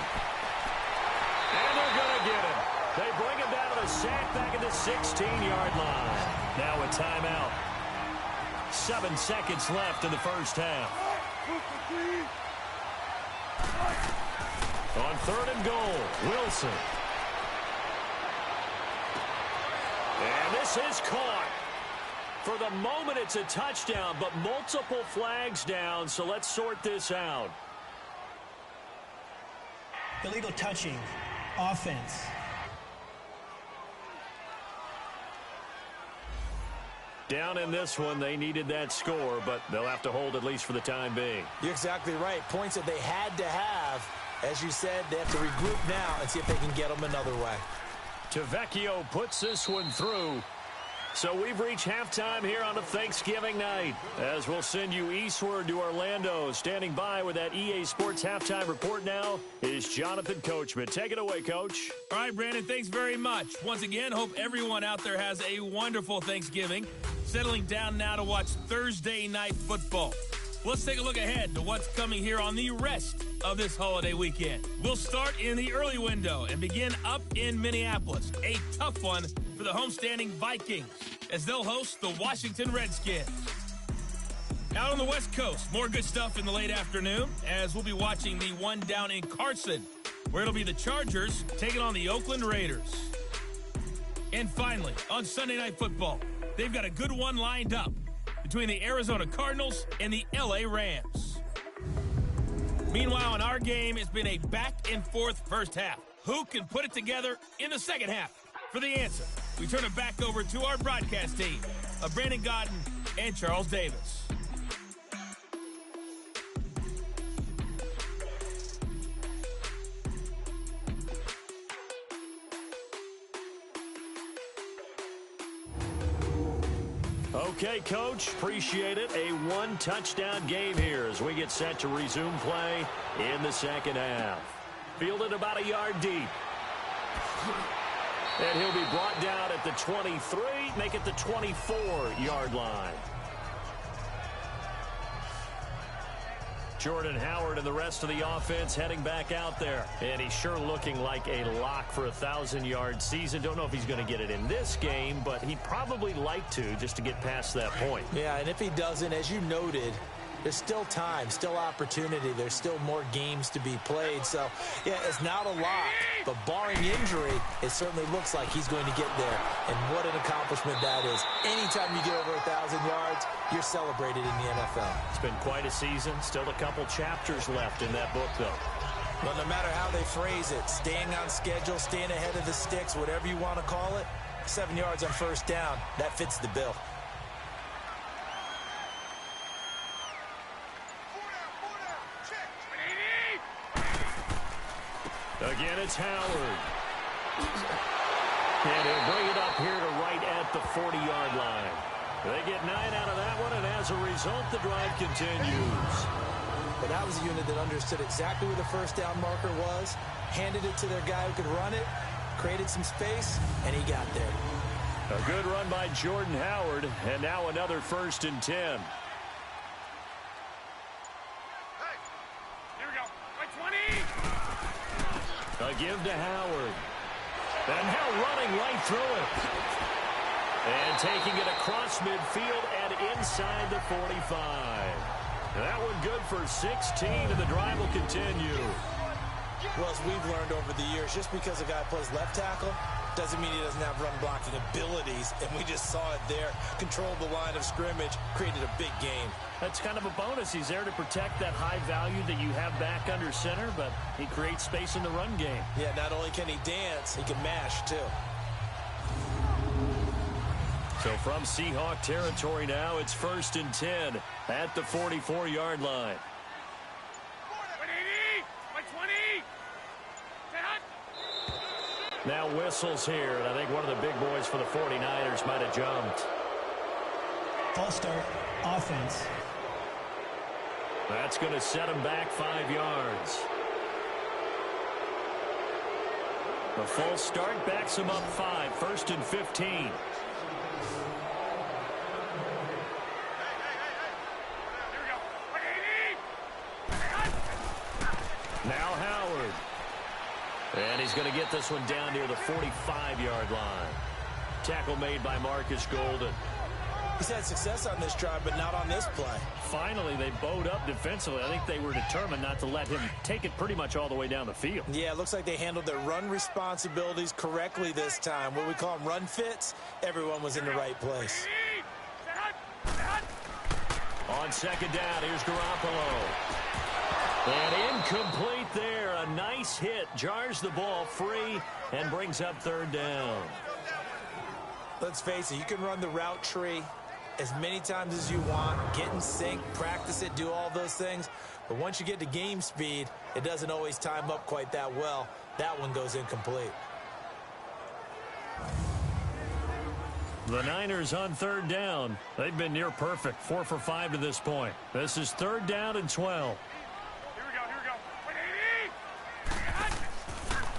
And they're going to get him. They bring him down to the sack back at the 16-yard line. Now a timeout. 7 seconds left in the 1st half. On 3rd and goal, Wilson. And this is caught. For the moment, it's a touchdown, but multiple flags down, so let's sort this out. Illegal touching. Offense. Down in this one, they needed that score, but they'll have to hold at least for the time being. You're exactly right. Points that they had to have. As you said, they have to regroup now and see if they can get them another way. Tavecchio puts this one through. So we've reached halftime here on a Thanksgiving night, as we'll send you eastward to Orlando. Standing by with that EA Sports halftime report now is Jonathan Coachman. Take it away, Coach. All right, Brandon, thanks very much. Once again, hope everyone out there has a wonderful Thanksgiving. Settling down now to watch Thursday night football. Let's take a look ahead to what's coming here on the rest of this holiday weekend. We'll start in the early window and begin up in Minneapolis. A tough one for the homestanding Vikings as they'll host the Washington Redskins. Out on the West Coast, more good stuff in the late afternoon as we'll be watching the one down in Carson, where it'll be the Chargers taking on the Oakland Raiders. And finally, on Sunday Night Football, they've got a good one lined up between the Arizona Cardinals and the LA Rams. Meanwhile, in our game, it's been a back-and-forth first half. Who can put it together in the second half? For the answer, we turn it back over to our broadcast team of Brandon Godden and Charles Davis. Okay, Coach, appreciate it. A one-touchdown game here as we get set to resume play in the second half. Fielded about a yard deep. And he'll be brought down at the 23, make it the 24-yard line. Jordan Howard and the rest of the offense heading back out there. And he's sure looking like a lock for a 1,000-yard season. Don't know if he's going to get it in this game, but he'd probably like to just to get past that point. Yeah, and if he doesn't, as you noted, there's still time, still opportunity. There's still more games to be played. So, yeah, it's not a lot. But barring injury, it certainly looks like he's going to get there. And what an accomplishment that is. Anytime you get over 1,000 yards, you're celebrated in the NFL. It's been quite a season. Still a couple chapters left in that book, though. Well, no matter how they phrase it, staying on schedule, staying ahead of the sticks, whatever you want to call it, 7 yards on first down, that fits the bill. Again, it's Howard. And he'll bring it up here to right at the 40-yard line. They get 9 out of that one, and as a result, the drive continues. But that was a unit that understood exactly where the first down marker was, handed it to their guy who could run it, created some space, and he got there. A good run by Jordan Howard, and now another 1st and 10. A give to Howard. And now running right through it. And taking it across midfield and inside the 45. That one good for 16, and the drive will continue. Well, as we've learned over the years, just because a guy plays left tackle doesn't mean he doesn't have run blocking abilities, and we just saw it there. Controlled the line of scrimmage, created a big game. That's kind of a bonus. He's there to protect that high value that you have back under center, but he creates space in the run game. Yeah, not only can he dance, he can mash, too. So from Seahawk territory now, it's 1st and 10 at the 44-yard line. Now whistles here, and I think one of the big boys for the 49ers might have jumped. False start, offense. That's going to set him back 5 yards. The false start backs him up 5, 1st and 15. Now Howard. And he's going to get this one down near the 45-yard line. Tackle made by Marcus Golden. He's had success on this drive, but not on this play. Finally, they bowed up defensively. I think they were determined not to let him take it pretty much all the way down the field. Yeah, it looks like they handled their run responsibilities correctly this time. What we call them run fits, everyone was in the right place. On second down, here's Garoppolo. And incomplete there. A nice hit. Jars the ball free and brings up 3rd down. Let's face it, you can run the route tree as many times as you want, get in sync, practice it, do all those things. But once you get to game speed, it doesn't always time up quite that well. That one goes incomplete. The Niners on third down. They've been near perfect, 4 for 5 to this point. This is third down and 12. Here we go.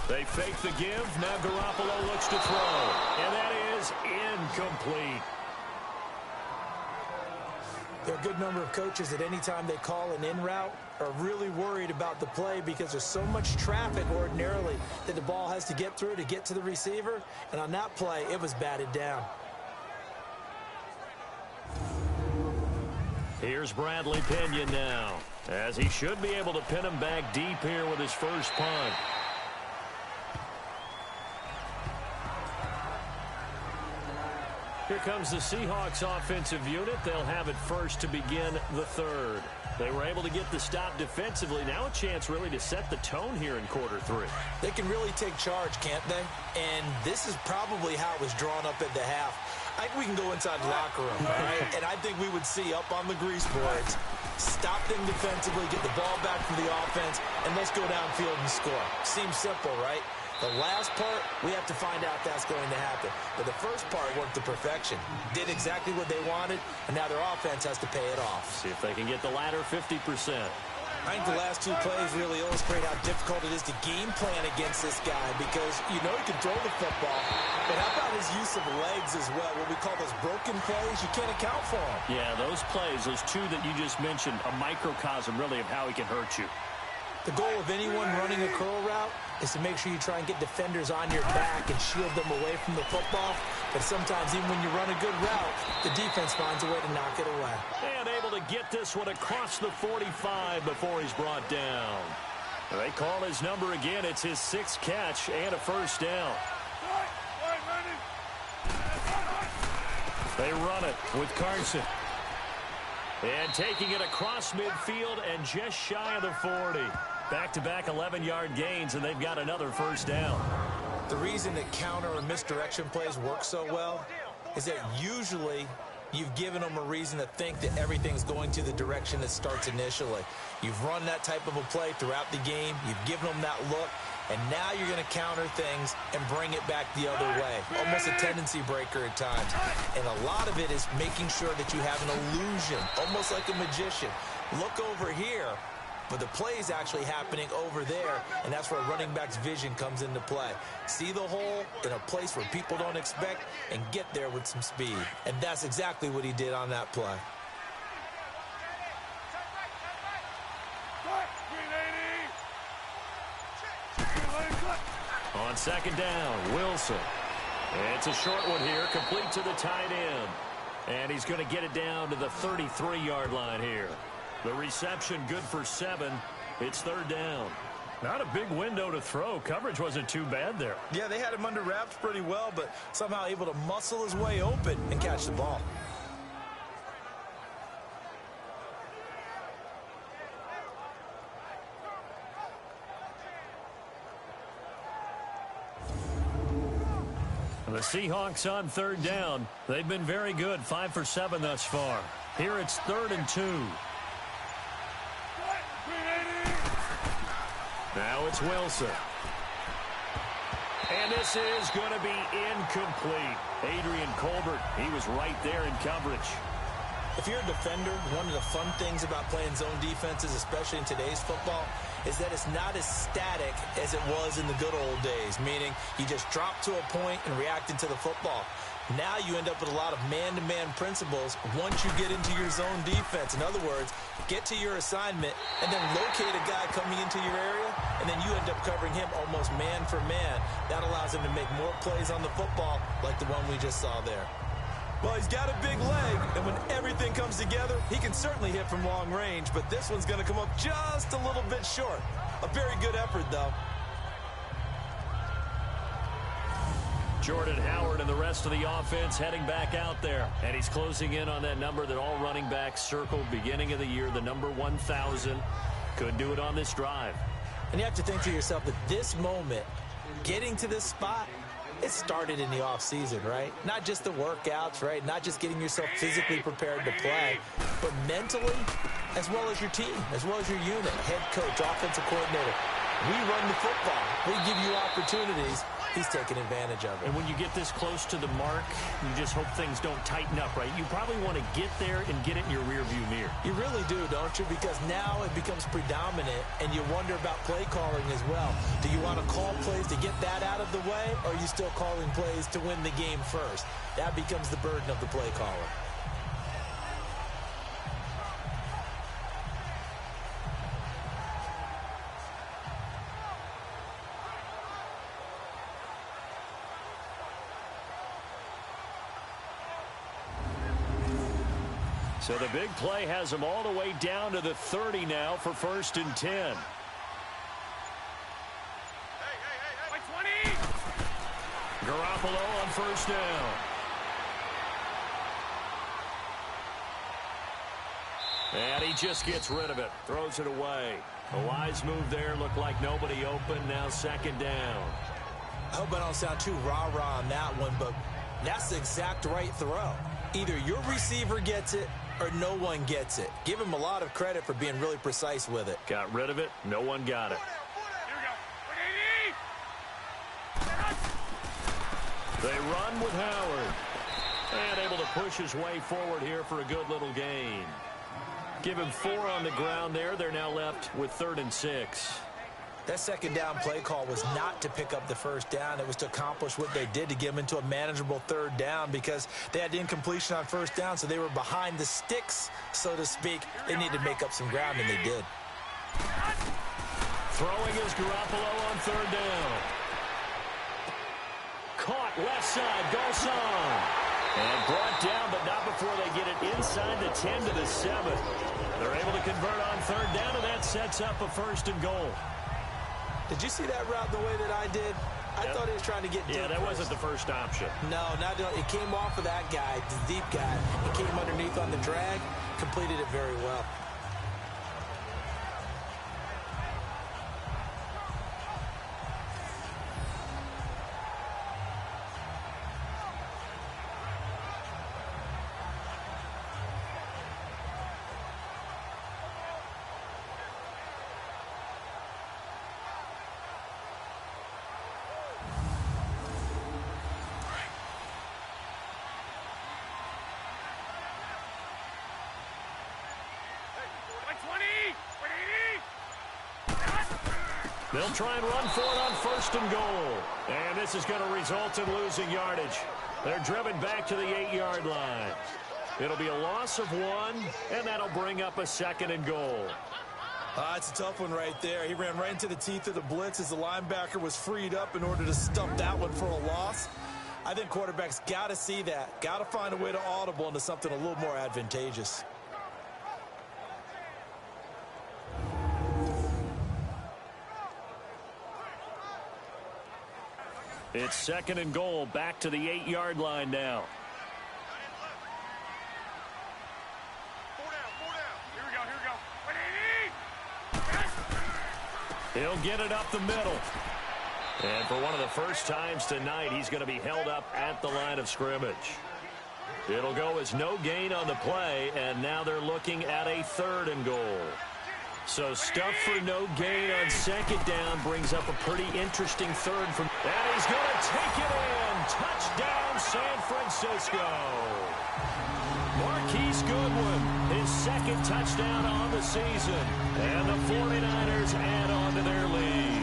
Wait, They fake the give. Now Garoppolo looks to throw. And that is incomplete. There are a good number of coaches that any time they call an in route are really worried about the play because there's so much traffic ordinarily that the ball has to get through to get to the receiver. And on that play, it was batted down. Here's Bradley Pinion now, as he should be able to pin him back deep here with his first punt. Here comes the Seahawks offensive unit. They'll have it first to begin the third. They were able to get the stop defensively. Now a chance really to set the tone here in quarter 3. They can really take charge, can't they? And this is probably how it was drawn up at the half. I think we can go inside the locker room, all right? And I think we would see up on the grease boards, stop them defensively, get the ball back for the offense, and let's go downfield and score. Seems simple, right? The last part, we have to find out that's going to happen. But the first part worked to perfection. Did exactly what they wanted, and now their offense has to pay it off. See if they can get the latter 50%. I think the last 2 plays really illustrate how difficult it is to game plan against this guy because you know he can throw the football, but how about his use of legs as well? What we call those broken plays, you can't account for them. Yeah, those plays, those 2 that you just mentioned, a microcosm really of how he can hurt you. The goal of anyone running a curl route is to make sure you try and get defenders on your back and shield them away from the football. But sometimes even when you run a good route, the defense finds a way to knock it away. And able to get this one across the 45 before he's brought down. They call his number again. It's his 6th catch and a first down. They run it with Carson. And taking it across midfield and just shy of the 40. Back-to-back 11-yard gains, and they've got another first down. The reason that counter or misdirection plays work so well is that usually you've given them a reason to think that everything's going to the direction it starts initially. You've run that type of a play throughout the game. You've given them that look, and now you're going to counter things and bring it back the other way. Almost a tendency breaker at times. And a lot of it is making sure that you have an illusion, almost like a magician. Look over here. But the play is actually happening over there, and that's where running back's vision comes into play. See the hole in a place where people don't expect and get there with some speed. And that's exactly what he did on that play. On second down, Wilson. It's a short one here, complete to the tight end. And he's going to get it down to the 33-yard line here. The reception good for 7. It's third down. Not a big window to throw. Coverage wasn't too bad there. Yeah, they had him under wraps pretty well, but somehow able to muscle his way open and catch the ball. The Seahawks on third down. They've been very good, 5 for 7 thus far. Here it's 3rd and 2. Now it's Wilson. And this is going to be incomplete. Adrian Colbert, he was right there in coverage. If you're a defender, one of the fun things about playing zone defenses, especially in today's football, is that it's not as static as it was in the good old days, meaning you just drop to a point and react into the football. Now you end up with a lot of man-to-man principles once you get into your zone defense. In other words, get to your assignment and then locate a guy coming into your area, and then you end up covering him almost man for man. That allows him to make more plays on the football like the one we just saw there. Well, he's got a big leg, and when everything comes together, he can certainly hit from long range, but this one's going to come up just a little bit short. A very good effort, though. Jordan Howard and the rest of the offense heading back out there. And he's closing in on that number that all running backs circled beginning of the year, the number 1,000. Could do it on this drive. And you have to think to yourself that this moment, getting to this spot, it started in the offseason, right? Not just the workouts, right? Not just getting yourself physically prepared to play, but mentally, as well as your team, as well as your unit, head coach, offensive coordinator. We run the football. We give you opportunities. He's taking advantage of it. And when you get this close to the mark, you just hope things don't tighten up, right? You probably want to get there and get it in your rearview mirror. You really do, don't you? Because now it becomes predominant, and you wonder about play calling as well. Do you want to call plays to get that out of the way, or are you still calling plays to win the game first? That becomes the burden of the play caller. So the big play has them all the way down to the 30 now for 1st and 10. Hey, 20! Garoppolo on 1st down. And he just gets rid of it. Throws it away. A wise move there. Looked like nobody open. Now 2nd down. I hope I don't sound too rah-rah on that one, but that's the exact right throw. Either your receiver gets it or no one gets it. Give him a lot of credit for being really precise with it. Got rid of it. No one got it. Here we go. They run with Howard. And able to push his way forward here for a good little gain. Give him 4 on the ground there. They're now left with 3rd and 6. That 2nd down play call was not to pick up the 1st down. It was to accomplish what they did to get them into a manageable 3rd down because they had incompletion on 1st down, so they were behind the sticks, so to speak. They needed to make up some ground, and they did. Throwing is Garoppolo on 3rd down. Caught left side, Garcon. And brought down, but not before they get it inside the 10 to the 7. They're able to convert on 3rd down, and that sets up a 1st and goal. Did you see that route the way that I did? I thought he was trying to get deep. Yeah, that wasn't the first option. No, it came off of that guy, the deep guy. It came underneath on the drag, completed it very well. They'll try and run for it on 1st and goal. And this is going to result in losing yardage. They're driven back to the 8-yard line. It'll be a loss of 1, and that'll bring up a 2nd and goal. It's a tough one right there. He ran right into the teeth of the blitz as the linebacker was freed up in order to stump that one for a loss. I think quarterbacks got to see that. Got to find a way to audible into something a little more advantageous. It's 2nd and goal, back to the 8-yard line now. 4 down. Here we go. He'll get it up the middle. And for one of the first times tonight, he's going to be held up at the line of scrimmage. It'll go as no gain on the play, and now they're looking at a 3rd and goal. So stuff for no gain on 2nd down brings up a pretty interesting 3rd from. And he's going to take it in. Touchdown, San Francisco. Marquise Goodwin, his 2nd touchdown on the season. And the 49ers add on to their lead.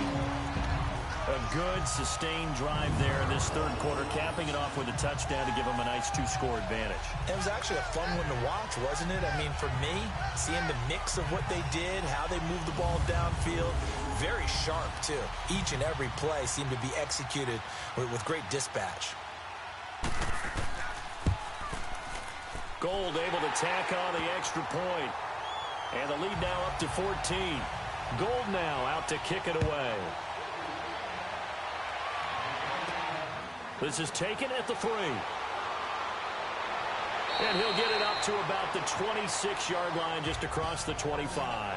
A good, sustained drive there in this 3rd quarter, capping it off with a touchdown to give them a nice 2-score advantage. It was actually a fun one to watch, wasn't it? I mean, for me, seeing the mix of what they did, how they moved the ball downfield, very sharp, too. Each and every play seemed to be executed with great dispatch. Gold able to tack on the extra point. And the lead now up to 14. Gold now out to kick it away. This is taken at the 3. And he'll get it up to about the 26-yard line, just across the 25.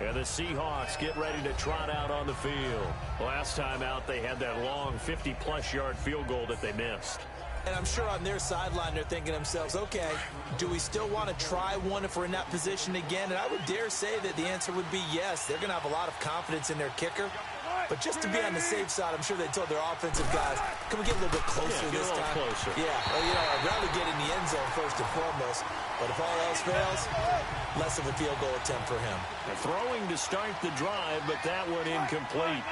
And the Seahawks get ready to trot out on the field. Last time out, they had that long 50-plus yard field goal that they missed. And I'm sure on their sideline they're thinking to themselves, okay, do we still want to try one if we're in that position again? And I would dare say that the answer would be yes. They're going to have a lot of confidence in their kicker. But just to be on the safe side, I'm sure they told their offensive guys, can we get a little bit closer this time? Closer. Yeah, well, I'd rather get in the end zone first and foremost. But if all else fails, less of a field goal attempt for him. They're throwing to start the drive, but that one incomplete.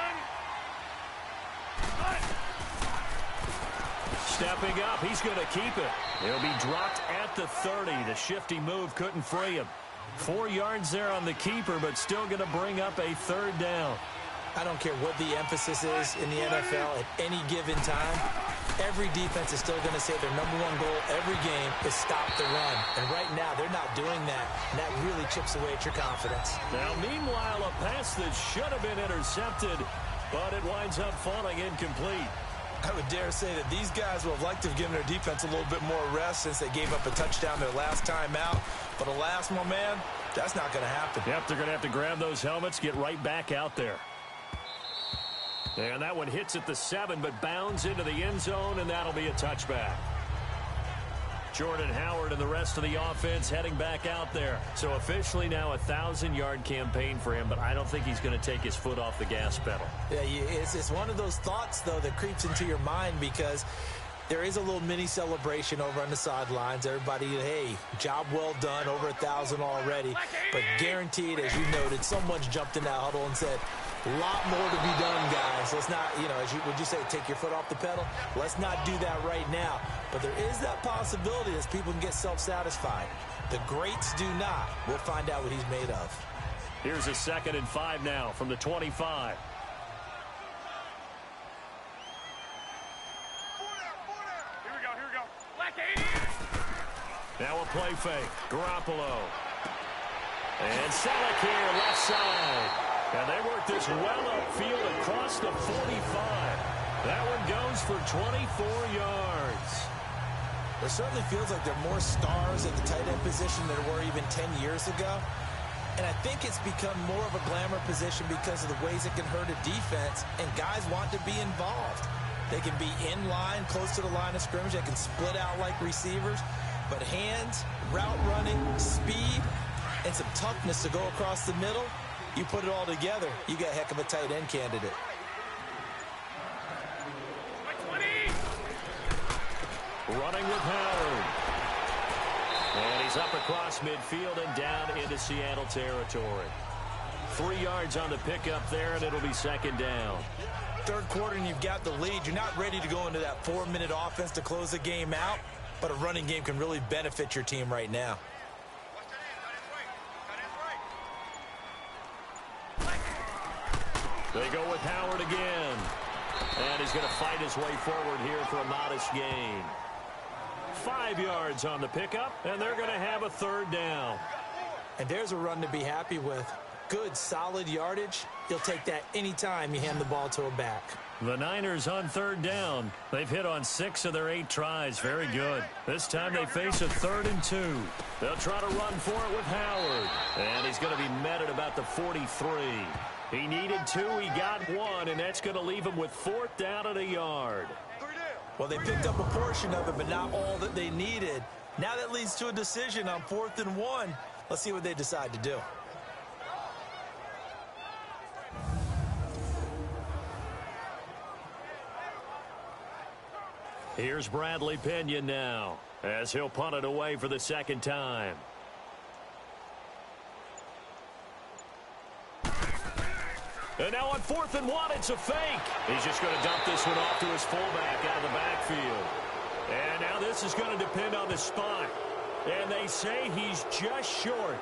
Stepping up, he's going to keep it. He'll be dropped at the 30. The shifty move couldn't free him. 4 yards there on the keeper, but still going to bring up a third down. I don't care what the emphasis is in the NFL at any given time. Every defense is still going to say their number one goal every game is stop the run. And right now, they're not doing that, and that really chips away at your confidence. Now, meanwhile, a pass that should have been intercepted, but it winds up falling incomplete. I would dare say that these guys would have liked to have given their defense a little bit more rest since they gave up a touchdown their last time out. But alas, my man, that's not going to happen. Yep, they're going to have to grab those helmets, get right back out there. And that one hits at the 7, but bounds into the end zone, and that'll be a touchback. Jordan Howard and the rest of the offense heading back out there. So officially now a 1,000-yard campaign for him, but I don't think he's going to take his foot off the gas pedal. Yeah, it's one of those thoughts, though, that creeps into your mind because there is a little mini celebration over on the sidelines. Everybody, hey, job well done, over 1,000 already. But guaranteed, as you noted, someone's jumped in that huddle and said, a lot more to be done, guys. Let's not, would you say, take your foot off the pedal? Let's not do that right now. But there is that possibility as people can get self-satisfied. The greats do not. We'll find out what he's made of. Here's a 2nd and 5 now from the 25. Now a play fake. Garoppolo. And Selleck here, left side. And they work this well upfield across the 45. That one goes for 24 yards. It certainly feels like there are more stars at the tight end position than there were even 10 years ago. And I think it's become more of a glamour position because of the ways it can hurt a defense, and guys want to be involved. They can be in line, close to the line of scrimmage. They can split out like receivers. But hands, route running, speed, and some toughness to go across the middle, you put it all together, you got a heck of a tight end candidate. Running with Howard. And he's up across midfield and down into Seattle territory. 3 yards on the pickup there, and it'll be 2nd down. Third quarter, and you've got the lead. You're not ready to go into that 4-minute offense to close the game out, but a running game can really benefit your team right now. They go with Howard again. And he's going to fight his way forward here for a modest gain. 5 yards on the pickup, and they're going to have a 3rd down. And there's a run to be happy with. Good, solid yardage. You'll take that anytime you hand the ball to a back. The Niners on 3rd down. They've hit on 6 of their 8 tries. Very good. This time they face a 3rd and 2. They'll try to run for it with Howard. And he's going to be met at about the 43. He needed 2, he got 1, and that's going to leave him with 4th down and a yard. Well, they picked up a portion of it, but not all that they needed. Now that leads to a decision on 4th and 1. Let's see what they decide to do. Here's Bradley Pinion now, as he'll punt it away for the 2nd time. And now on 4th and 1, it's a fake. He's just going to dump this one off to his fullback out of the backfield. And now this is going to depend on the spot. And they say he's just short.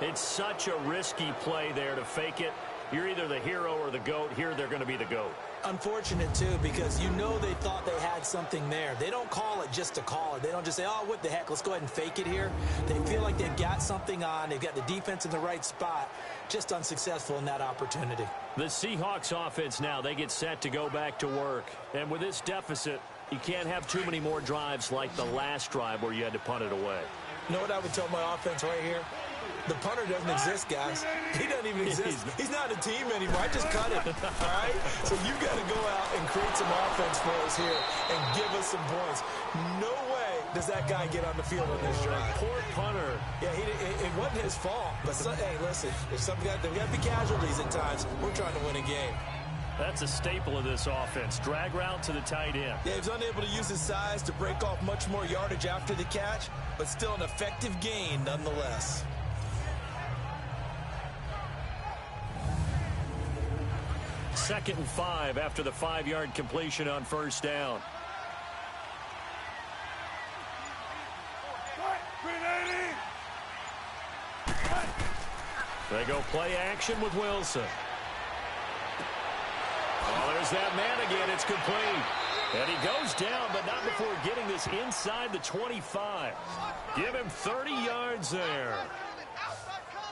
It's such a risky play there to fake it. You're either the hero or the GOAT. Here they're going to be the GOAT. Unfortunate, too, because you know they thought they had something there. They don't call it just to call it. They don't just say, oh, what the heck, let's go ahead and fake it here. They feel like they've got something on. They've got the defense in the right spot. Just unsuccessful in that opportunity. The Seahawks offense now, they get set to go back to work. And with this deficit, you can't have too many more drives like the last drive where you had to punt it away. You know what I would tell my offense right here? The punter doesn't exist, guys. He doesn't even exist. He's not a team anymore. I just cut him, all right? So you've got to go out and create some offense for us here and give us some points. No way does that guy get on the field on this drive. Poor punter. Yeah, it wasn't his fault. But, hey, listen, there's got to be casualties at times. We're trying to win a game. That's a staple of this offense. Drag route to the tight end. Yeah, he was unable to use his size to break off much more yardage after the catch, but still an effective gain nonetheless. Second and 5 after the 5-yard completion on first down. They go play action with Wilson. Oh, there's that man again. It's complete. And he goes down, but not before getting this inside the 25. Give him 30 yards there.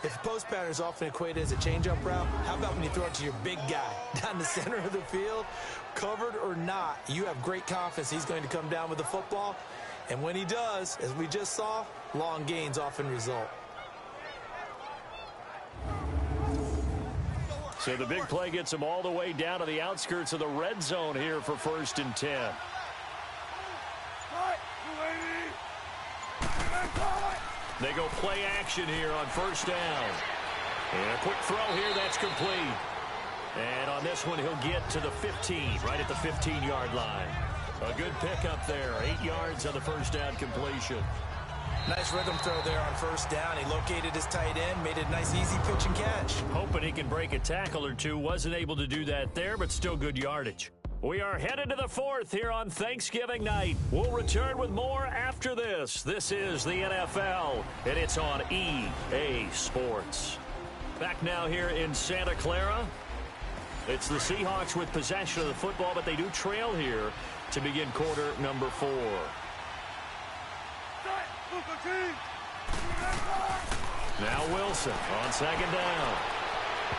If post pattern is often equated as a change-up route, how about when you throw it to your big guy down the center of the field? Covered or not, you have great confidence he's going to come down with the football. And when he does, as we just saw, long gains often result. So the big play gets him all the way down to the outskirts of the red zone here for 1st and 10. They go play action here on first down. And a quick throw here, that's complete. And on this one, he'll get to the 15, right at the 15-yard line. A good pickup there, 8 yards on the first down completion. Nice rhythm throw there on first down. He located his tight end, made it a nice, easy pitch and catch. Hoping he can break a tackle or two. Wasn't able to do that there, but still good yardage. We are headed to the 4th here on Thanksgiving night. We'll return with more after this. This is the NFL, and it's on EA Sports. Back now here in Santa Clara. It's the Seahawks with possession of the football, but they do trail here to begin quarter number 4. Now Wilson on second down.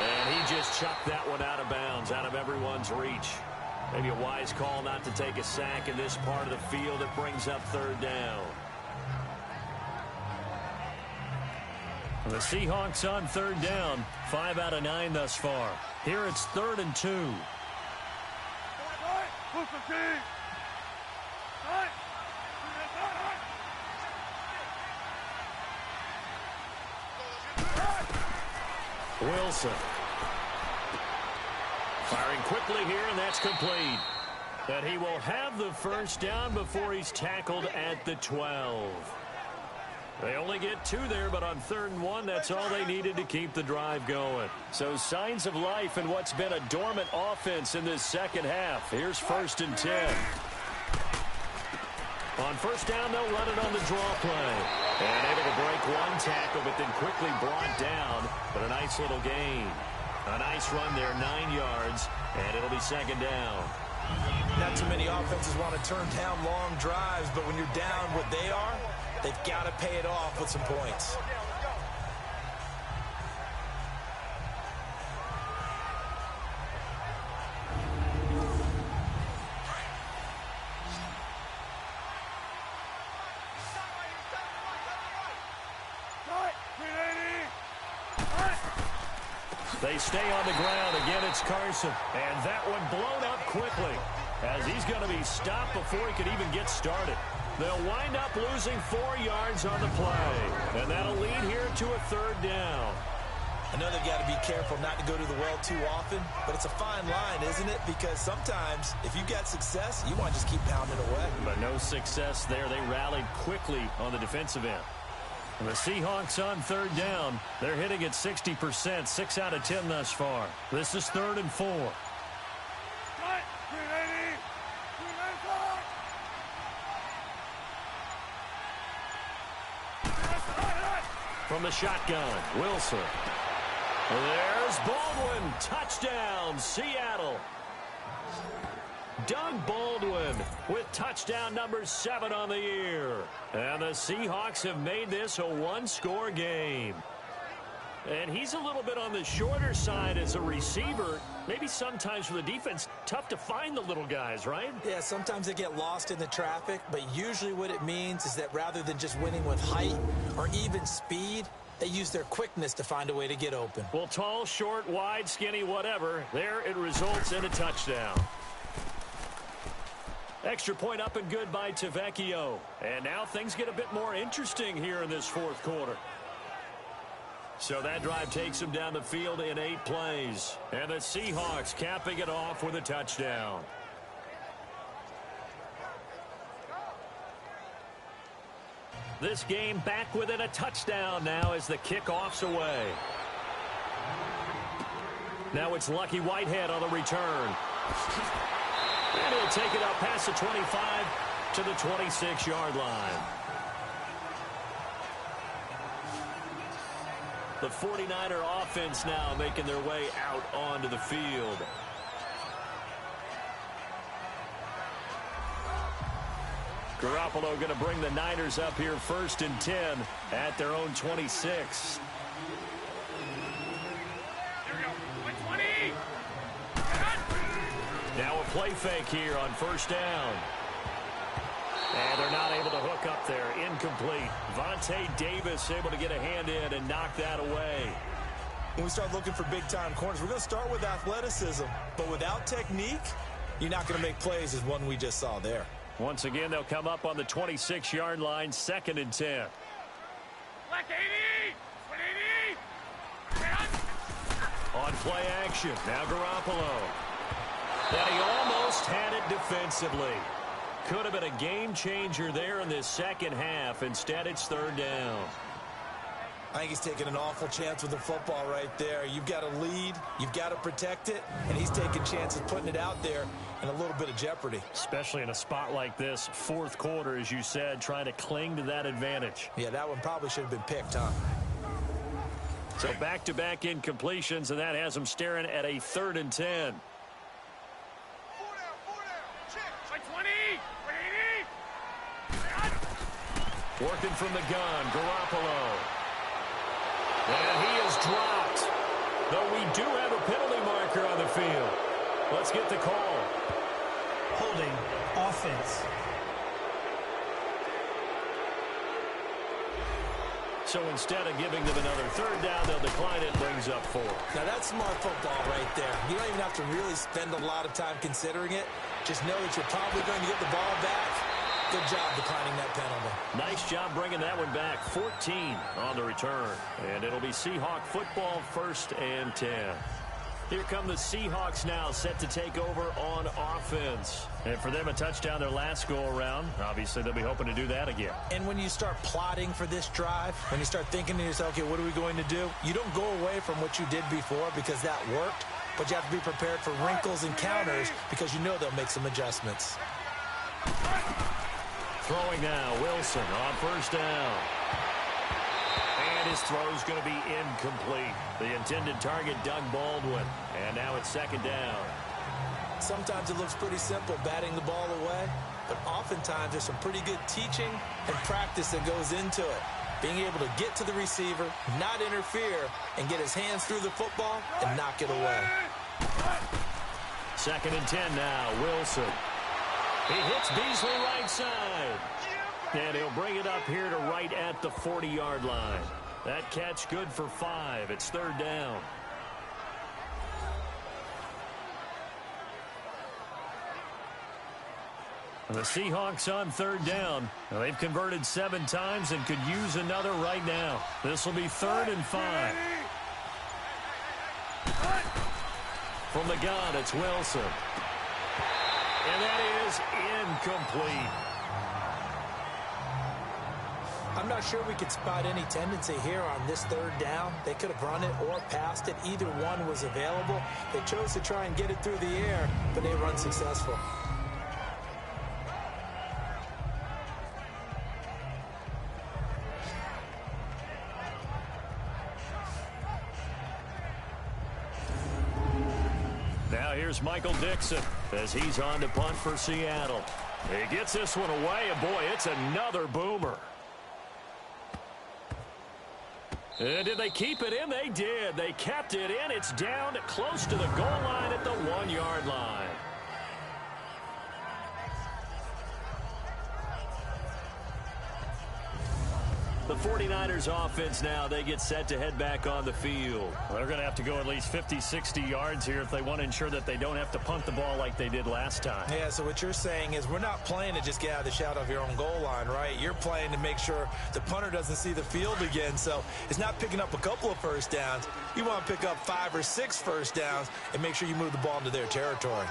And he just chucked that one out of bounds, out of everyone's reach. Maybe a wise call not to take a sack in this part of the field. It brings up 3rd down. The Seahawks on 3rd down. 5 out of 9 thus far. Here it's 3rd and 2. Wilson. Firing quickly here, and that's complete. And he will have the first down before he's tackled at the 12. They only get 2 there, but on 3rd and 1, that's all they needed to keep the drive going. So signs of life in what's been a dormant offense in this second half. Here's 1st and 10. On first down, they'll run it on the draw play. And able to break one tackle, but then quickly brought down. But a nice little gain. A nice run there, 9 yards, and it'll be 2nd down. Not too many offenses want to turn down long drives, but when you're down what they are, they've got to pay it off with some points. They stay on the ground. Again, it's Carson. And that one blown up quickly as he's going to be stopped before he could even get started. They'll wind up losing 4 yards on the play. And that'll lead here to a 3rd down. I know they've got to be careful not to go to the well too often, but it's a fine line, isn't it? Because sometimes if you've got success, you want to just keep pounding away. But no success there. They rallied quickly on the defensive end. And the Seahawks on 3rd down. They're hitting at 60%, 6 out of 10 thus far. This is 3rd and 4. From the shotgun, Wilson. There's Baldwin. Touchdown, Seattle. Doug Baldwin with touchdown number 7 on the year. And the Seahawks have made this a 1-score game. And he's a little bit on the shorter side as a receiver. Maybe sometimes for the defense, tough to find the little guys, right? Yeah, sometimes they get lost in the traffic, but usually what it means is that rather than just winning with height or even speed, They use their quickness to find a way to get open. Well, tall, short, wide, skinny, whatever. There it results in a touchdown. Extra point up and good by Tavecchio. And now things get a bit more interesting here in this fourth quarter. So that drive takes them down the field in 8 plays. And the Seahawks capping it off with a touchdown. This game back within a touchdown now as the kickoff's away. Now it's Lucky Whitehead on the return. And he'll take it up past the 25 to the 26-yard line. The 49er offense now making their way out onto the field. Garoppolo going to bring the Niners up here 1st and 10 at their own 26. Here we go. 120. Now a play fake here on 1st down. And they're not able to hook up there. Incomplete. Vontae Davis able to get a hand in and knock that away. When we start looking for big-time corners, we're going to start with athleticism. But without technique, you're not going to make plays as one we just saw there. Once again, they'll come up on the 26-yard line, 2nd and 10. Black 80. 180. On play action, now Garoppolo. And he almost had it defensively. Could have been a game changer there in this second half. Instead, it's 3rd down. I think he's taking an awful chance with the football right there. You've got to lead, you've got to protect it, and he's taking chances putting it out there in a little bit of jeopardy. Especially in a spot like this, 4th quarter, as you said, trying to cling to that advantage. Yeah, that one probably should have been picked, huh? So back-to-back incompletions, and that has them staring at a 3rd and 10. 4 down. Check. 120. 180. Working from the gun, Garoppolo. And he is dropped. Though we do have a penalty marker on the field. Let's get the call. Holding. Offense. So instead of giving them another 3rd down, they'll decline it. Brings up 4. Now, that's smart football right there. You don't even have to really spend a lot of time considering it. Just know that you're probably going to get the ball back. Good job declining that penalty. Nice job bringing that one back. 14 on the return. And it'll be Seahawk football, 1st and 10. Here come the Seahawks now, set to take over on offense. And for them, a touchdown their last go-around. Obviously, they'll be hoping to do that again. And when you start plotting for this drive, when you start thinking to yourself, okay, what are we going to do? You don't go away from what you did before because that worked, but you have to be prepared for wrinkles and counters because you know they'll make some adjustments. Throwing now, Wilson on 1st down. And his throw is going to be incomplete. The intended target, Doug Baldwin. And now it's 2nd down. Sometimes it looks pretty simple, batting the ball away. But oftentimes there's some pretty good teaching and practice that goes into it. Being able to get to the receiver, not interfere, and get his hands through the football and knock it away. 2nd and 10 now, Wilson. He hits Beasley right side. And he'll bring it up here to right at the 40-yard line. That catch good for 5. It's 3rd down. The Seahawks on 3rd down. Now, they've converted 7 times and could use another right now. This will be 3rd and 5. From the gun, it's Wilson. And that is incomplete. I'm not sure we could spot any tendency here on this 3rd down. They could have run it or passed it. Either one was available. They chose to try and get it through the air, but they were unsuccessful. Now here's Michael Dixon as he's on to punt for Seattle. He gets this one away, and boy, it's another boomer. And did they keep it in? They did. They kept it in. It's down close to the goal line at the 1-yard line. The 49ers offense now, they get set to head back on the field. They're going to have to go at least 50, 60 yards here if they want to ensure that they don't have to punt the ball like they did last time. Yeah, so what you're saying is we're not playing to just get out of the shadow of your own goal line, right? You're playing to make sure the punter doesn't see the field again. So it's not picking up a couple of first downs. You want to pick up 5 or 6 first downs and make sure you move the ball into their territory.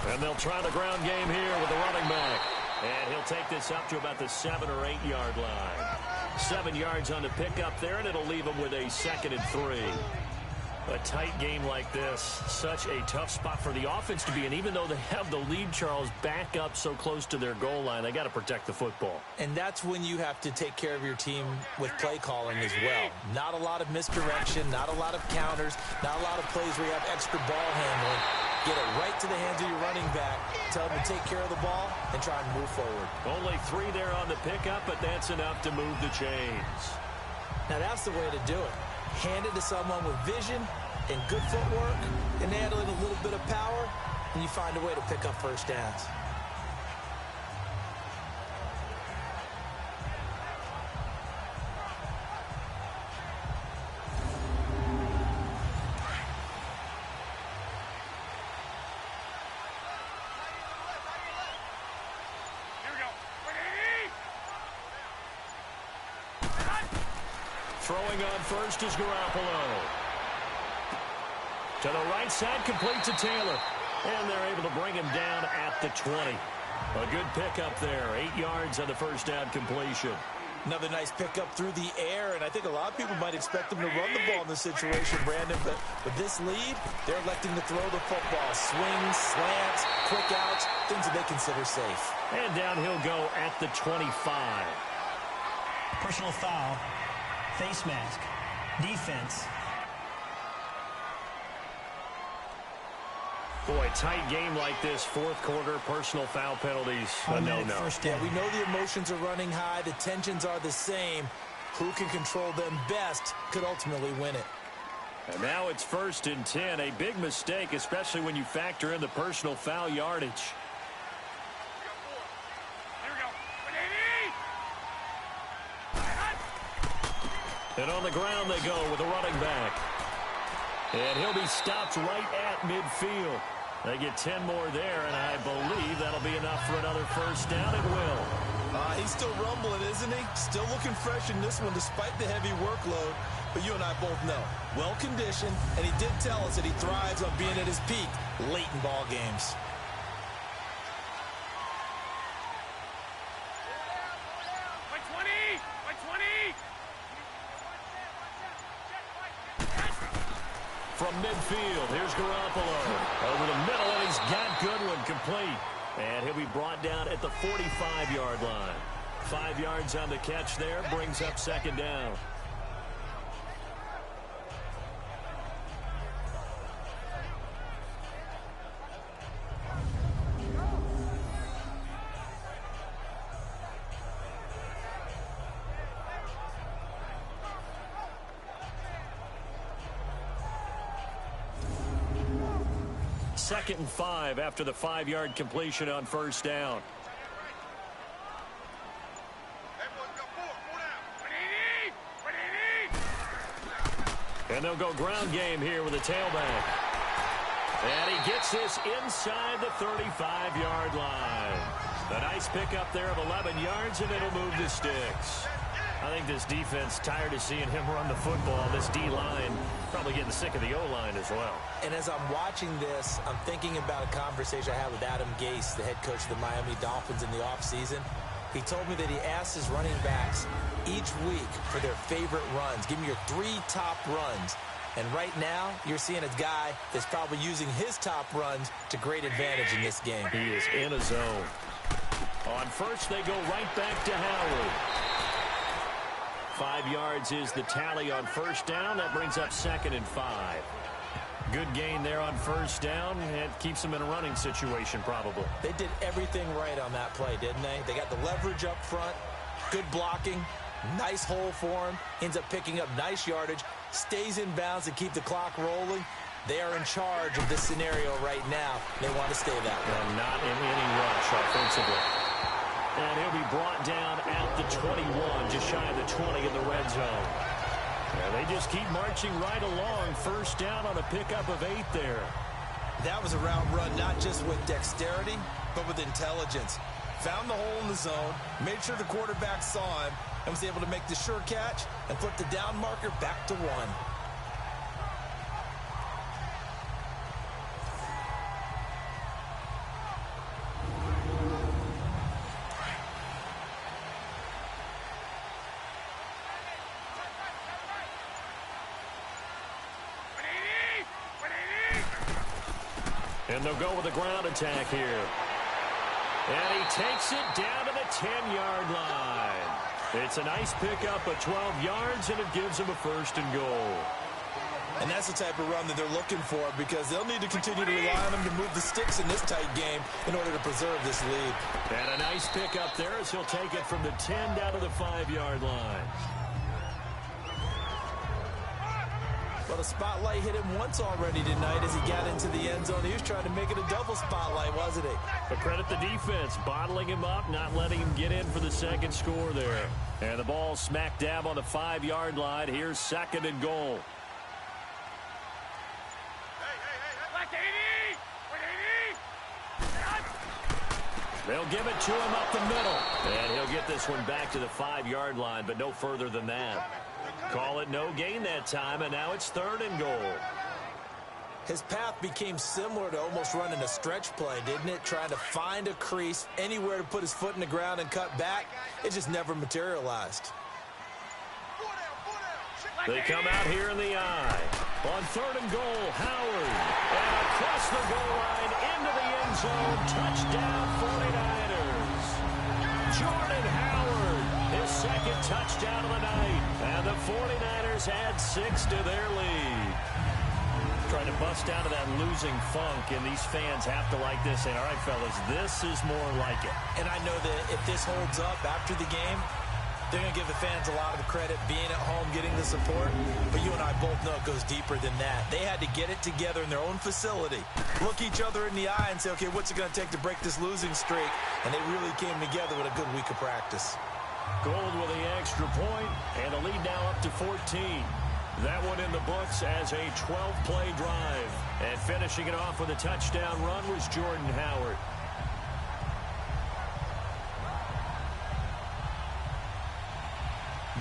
And they'll try the ground game here with the running back. And he'll take this up to about the 7 or 8 yard line. 7 yards on the pickup there, and it'll leave him with a 2nd and 3. A tight game like this, such a tough spot for the offense to be in. Even though they have the lead, Charles, back up so close to their goal line, they got to protect the football. And that's when you have to take care of your team with play calling as well. Not a lot of misdirection, not a lot of counters, not a lot of plays where you have extra ball handling. Get it right to the hands of your running back. Tell them to take care of the ball and try and move forward. Only 3 there on the pickup, but that's enough to move the chains. Now that's the way to do it. Hand it to someone with vision and good footwork, and add in a little bit of power, and you find a way to pick up first downs. Throwing on first is Garoppolo. To the right side, complete to Taylor. And they're able to bring him down at the 20. A good pickup there. 8 yards on the first down completion. Another nice pickup through the air, and I think a lot of people might expect them to run the ball in this situation, Brandon, but with this lead, they're electing to throw the football. Swings, slants, quick outs, things that they consider safe. And down he'll go at the 25. Personal foul. Face mask. Defense. Boy, tight game like this, 4th quarter, personal foul penalties. No. Yeah, we know the emotions are running high. The tensions are the same. Who can control them best could ultimately win it. And now it's 1st and 10. A big mistake, especially when you factor in the personal foul yardage. And on the ground they go with a running back. And he'll be stopped right at midfield. They get 10 more there, and I believe that'll be enough for another first down. It will. He's still rumbling, isn't he? Still looking fresh in this one despite the heavy workload. But you and I both know, well-conditioned, and he did tell us that he thrives on being at his peak late in ball games. From midfield, here's Garoppolo. Over the middle, and he's got Goodwin complete. And he'll be brought down at the 45-yard line. 5 yards on the catch there, brings up 2nd down. Second and 5 after the 5-yard completion on first down. And they'll go ground game here with a tailback. And he gets this inside the 35-yard line. A nice pickup there of 11 yards, and it'll move the sticks. I think this defense tired of seeing him run the football. This D-line probably getting sick of the O-line as well. And as I'm watching this, I'm thinking about a conversation I had with Adam Gase, the head coach of the Miami Dolphins in the offseason. He told me that he asked his running backs each week for their favorite runs. Give me your 3 top runs. And right now, you're seeing a guy that's probably using his top runs to great advantage in this game. He is in a zone. On first, they go right back to Howard. 5 yards is the tally on first down. That brings up 2nd and 5. Good gain there on first down. It keeps them in a running situation probably. They did everything right on that play, didn't they? They got the leverage up front, good blocking, nice hole for him, ends up picking up nice yardage, stays in bounds to keep the clock rolling. They are in charge of this scenario right now. They want to stay that way. And not in any rush offensively. And he'll be brought down at the 21, just shy of the 20 in the red zone. And they just keep marching right along. First down on a pickup of 8 there. That was a route run not just with dexterity, but with intelligence. Found the hole in the zone, made sure the quarterback saw him, and was able to make the sure catch and flip the down marker back to 1. And they'll go with a ground attack here. And he takes it down to the 10-yard line. It's a nice pickup of 12 yards, and it gives him a 1st and goal. And that's the type of run that they're looking for, because they'll need to continue to rely on him to move the sticks in this tight game in order to preserve this lead. And a nice pickup there as he'll take it from the 10 down to the 5-yard line. Well, the spotlight hit him once already tonight as he got into the end zone. He was trying to make it a double spotlight, wasn't he? But credit the defense, bottling him up, not letting him get in for the second score there. And the ball smack dab on the 5-yard line. Here's 2nd and goal. Black 80! 180! They'll give it to him up the middle. And he'll get this one back to the 5-yard line, but no further than that. Call it no gain that time, and now it's 3rd and goal. His path became similar to almost running a stretch play, didn't it? Trying to find a crease, anywhere to put his foot in the ground and cut back. It just never materialized. They come out here in the eye. On 3rd and goal, Howard. And across the goal line, into the end zone. Touchdown, 49ers. Jordan Howard, his 2nd touchdown of the night. And the 49ers add 6 to their lead. Trying to bust out of that losing funk, and these fans have to like this. And all right, fellas, this is more like it. And I know that if this holds up after the game, they're going to give the fans a lot of the credit, being at home, getting the support. But you and I both know it goes deeper than that. They had to get it together in their own facility, look each other in the eye and say, okay, what's it going to take to break this losing streak? And they really came together with a good week of practice. Gold with the extra point, and the lead now up to 14. That one in the books as a 12-play drive. And finishing it off with a touchdown run was Jordan Howard.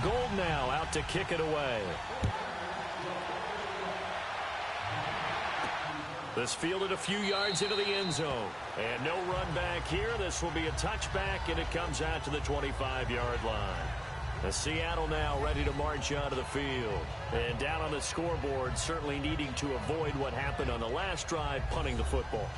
Gold now out to kick it away. This fielded a few yards into the end zone. And no run back here. This will be a touchback, and it comes out to the 25-yard line. The Seattle now ready to march onto the field. And down on the scoreboard, certainly needing to avoid what happened on the last drive, punting the football.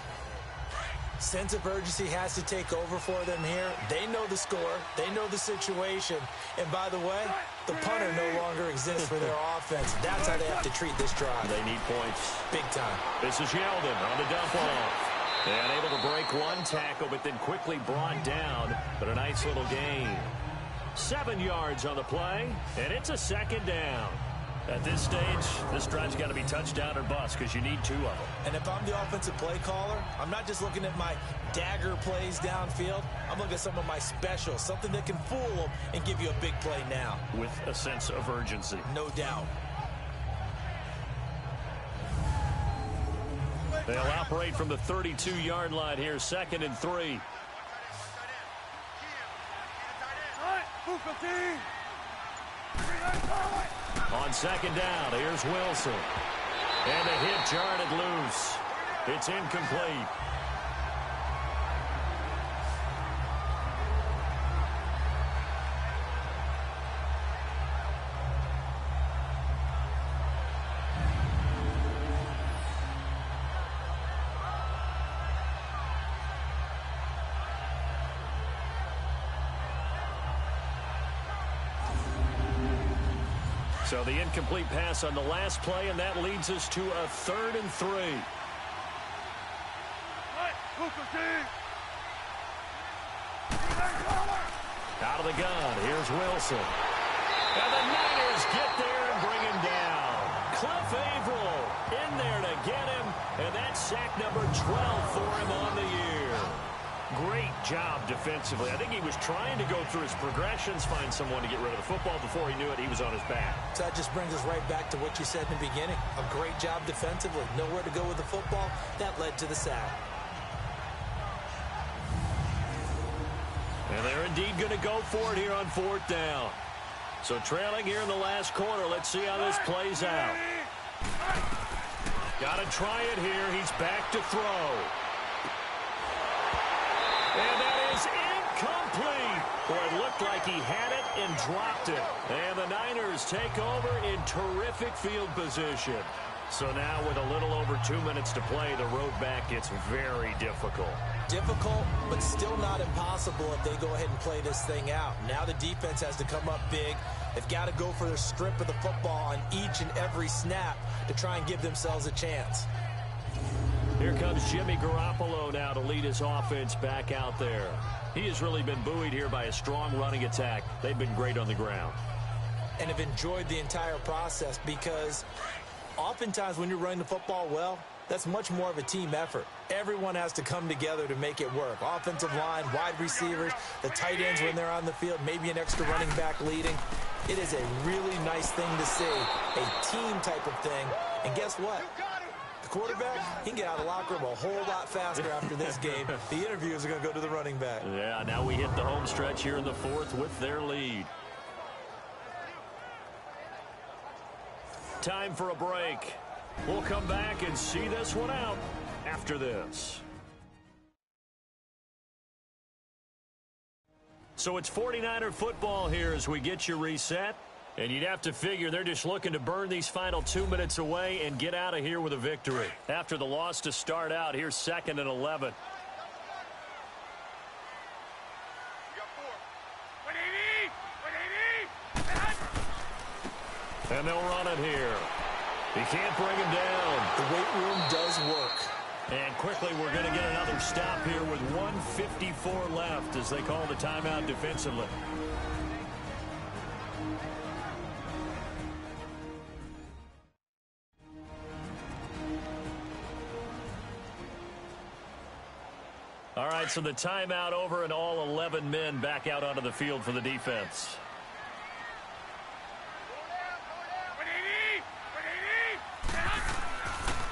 Sense of urgency has to take over for them here. They know the score. They know the situation. And by the way, the punter no longer exists for their offense. That's how they have to treat this drive. They need points. Big time. This is Yeldon on the dump off. And able to break one tackle, but then quickly brought down. But a nice little gain. 7 yards on the play, and it's a 2nd down. At this stage, this drive's got to be touchdown or bust because you need 2 of them. And if I'm the offensive play caller, I'm not just looking at my dagger plays downfield. I'm looking at some of my specials, something that can fool them and give you a big play now. With a sense of urgency. No doubt. They'll operate from the 32-yard line here, 2nd and 3. On 2nd down, here's Wilson. And the hit jarred it loose. It's incomplete. So the incomplete pass on the last play, and that leads us to a 3rd and 3. Out of the gun, here's Wilson. And the Niners get there and bring him down. Cliff Averill in there to get him, and that's sack number 12 for him on the year. Great job defensively. I think he was trying to go through his progressions, find someone to get rid of the football. Before he knew it, he was on his back. So that just brings us right back to what you said in the beginning. A great job defensively. Nowhere to go with the football. That led to the sack. And they're indeed going to go for it here on 4th down. So trailing here in the last quarter. Let's see how this plays out. Got to try it here. He's back to throw. And that is incomplete. Boy, it looked like he had it and dropped it. And the Niners take over in terrific field position. So now with a little over 2 minutes to play, the road back gets very difficult. Difficult, but still not impossible if they go ahead and play this thing out. Now the defense has to come up big. They've got to go for their strip of the football on each and every snap to try and give themselves a chance. Here comes Jimmy Garoppolo now to lead his offense back out there. He has really been buoyed here by a strong running attack. They've been great on the ground. And have enjoyed the entire process because oftentimes when you're running the football well, that's much more of a team effort. Everyone has to come together to make it work. Offensive line, wide receivers, the tight ends when they're on the field, maybe an extra running back leading. It is a really nice thing to see, a team type of thing. And guess what? The quarterback, he can get out of the locker room a whole lot faster after this game. The interviews are going to go to the running back. Yeah, now we hit the home stretch here in the 4th with their lead. Time for a break. We'll come back and see this one out after this. So it's 49er football here as we get you reset. And you'd have to figure they're just looking to burn these final 2 minutes away and get out of here with a victory. After the loss to start out, here's 2nd and 11. And they'll run it here. He can't bring him down. The weight room does work. And quickly we're going to get another stop here with 1:54 left as they call the timeout defensively. All right, so the timeout over and all 11 men back out onto the field for the defense.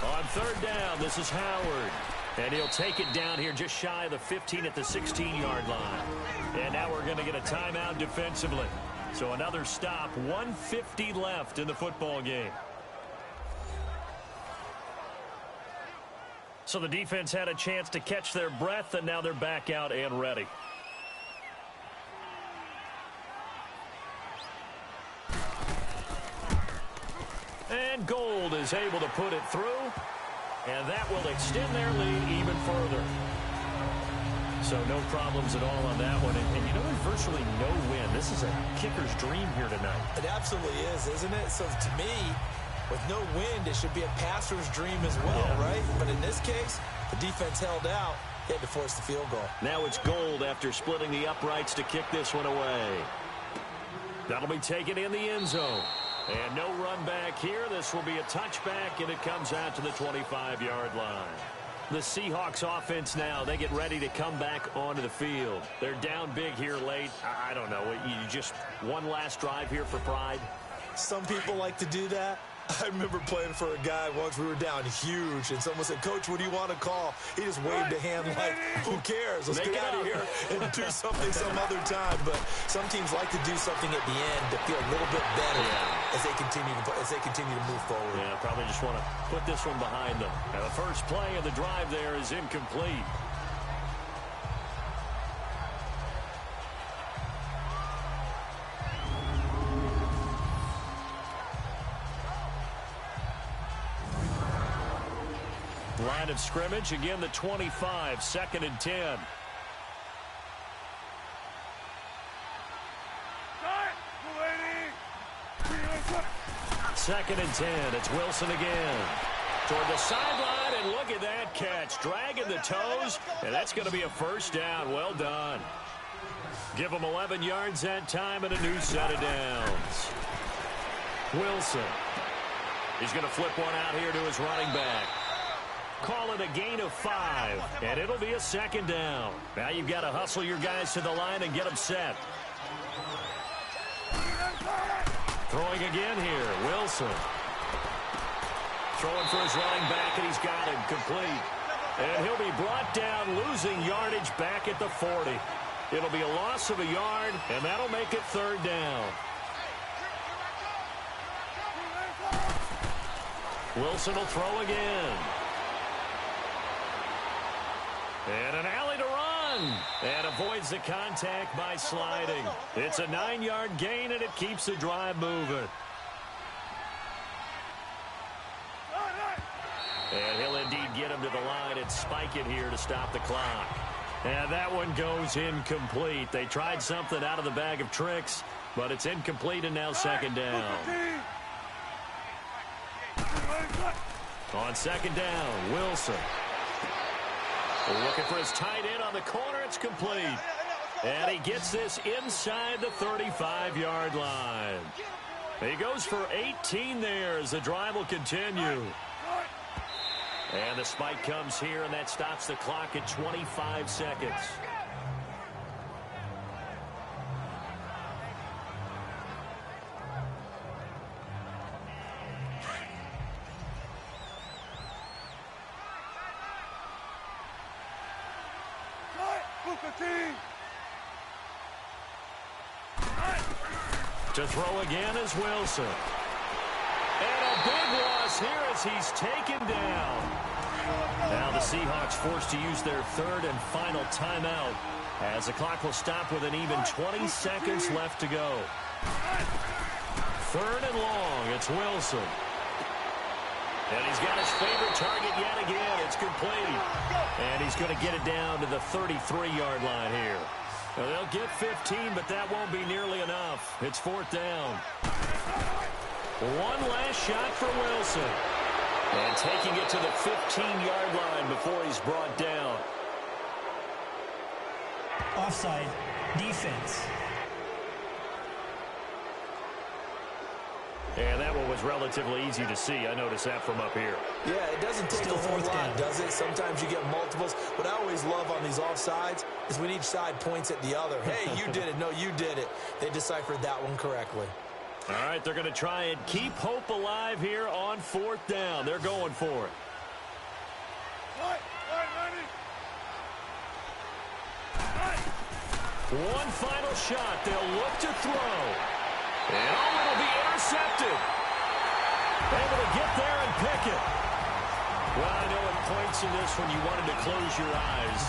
On 3rd down, this is Howard. And he'll take it down here just shy of the 15 at the 16-yard line. And now we're going to get a timeout defensively. So another stop, 1:50 left in the football game. So the defense had a chance to catch their breath, and now they're back out and ready. And Gold is able to put it through, and that will extend their lead even further. So no problems at all on that one. And you know, there's virtually no win. This is a kicker's dream here tonight. It absolutely is, isn't it? So to me, with no wind, it should be a passer's dream as well, right? But in this case, the defense held out. They had to force the field goal. Now it's Gold after splitting the uprights to kick this one away. That'll be taken in the end zone. And no run back here. This will be a touchback, and it comes out to the 25-yard line. The Seahawks offense now, they get ready to come back onto the field. They're down big here late. I don't know. You just one last drive here for pride? Some people like to do that. I remember playing for a guy once. We were down huge, and someone said, "Coach, what do you want to call?" He just waved a hand like, "Who cares? Let's get out of here and do something some other time." But some teams like to do something at the end to feel a little bit better as they continue to move forward. Yeah, probably just want to put this one behind them. Now, the first play of the drive there is incomplete. Line of scrimmage, again the 25, 2nd and 10. Second and 10, it's Wilson again. Toward the sideline, and look at that catch. Dragging the toes, and that's going to be a first down. Well done. Give them 11 yards that time and a new set of downs. Wilson. He's going to flip one out here to his running back. Call it a gain of 5, and it'll be a second down. Now you've got to hustle your guys to the line and get them set. Throwing again here, Wilson. Throwing for his running back, and he's got him complete. And he'll be brought down, losing yardage back at the 40. It'll be a loss of a yard, and that'll make it third down. Wilson will throw again. And an alley to run. And avoids the contact by sliding. It's a 9-yard gain, and it keeps the drive moving. And he'll indeed get him to the line and spike it here to stop the clock. And that one goes incomplete. They tried something out of the bag of tricks, but it's incomplete, and now second down. On second down, Wilson. Looking for his tight end on the corner. It's complete. And he gets this inside the 35-yard line. He goes for 18 there as the drive will continue. And the spike comes here, and that stops the clock at 25 seconds. To throw again is Wilson. And a big loss here as he's taken down. Now the Seahawks forced to use their third and final timeout as the clock will stop with an even 20 seconds left to go. Third and long, it's Wilson. And he's got his favorite target yet again. It's complete. And he's going to get it down to the 33-yard line here. Now they'll get 15, but that won't be nearly enough. It's fourth down. One last shot for Wilson. And taking it to the 15-yard line before he's brought down. Offside. Defense. And that one was relatively easy to see. I noticed that from up here. Yeah, it doesn't take a whole lot, does it? Sometimes you get multiples. What I always love on these offsides is when each side points at the other. Hey, you did it. No, you did it. They deciphered that one correctly. All right, they're going to try and keep hope alive here on fourth down. They're going for it. One final shot. They'll look to throw. And it'll be intercepted. Able to get there and pick it. Well, I know at points in this when you wanted to close your eyes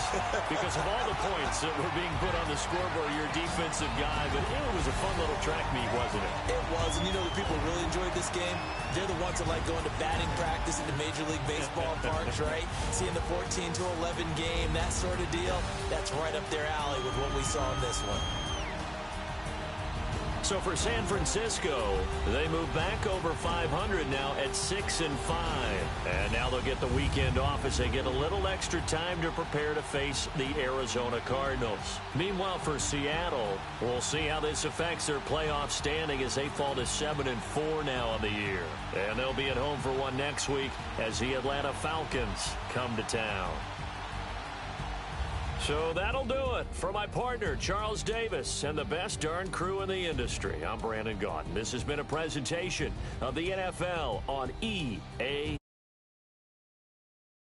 because of all the points that were being put on the scoreboard, your defensive guy, but it was a fun little track meet, wasn't it? It was, and you know the people really enjoyed this game? They're the ones that like going to batting practice at the Major League Baseball parks, right? Seeing the 14-11 game, that sort of deal, that's right up their alley with what we saw in this one. So for San Francisco, they move back over 500 now at 6-5. And now they'll get the weekend off as they get a little extra time to prepare to face the Arizona Cardinals. Meanwhile, for Seattle, we'll see how this affects their playoff standing as they fall to 7-4 now on the year. And they'll be at home for one next week as the Atlanta Falcons come to town. So that'll do it. For my partner, Charles Davis, and the best darn crew in the industry, I'm Brandon Gaudin. This has been a presentation of the NFL on EA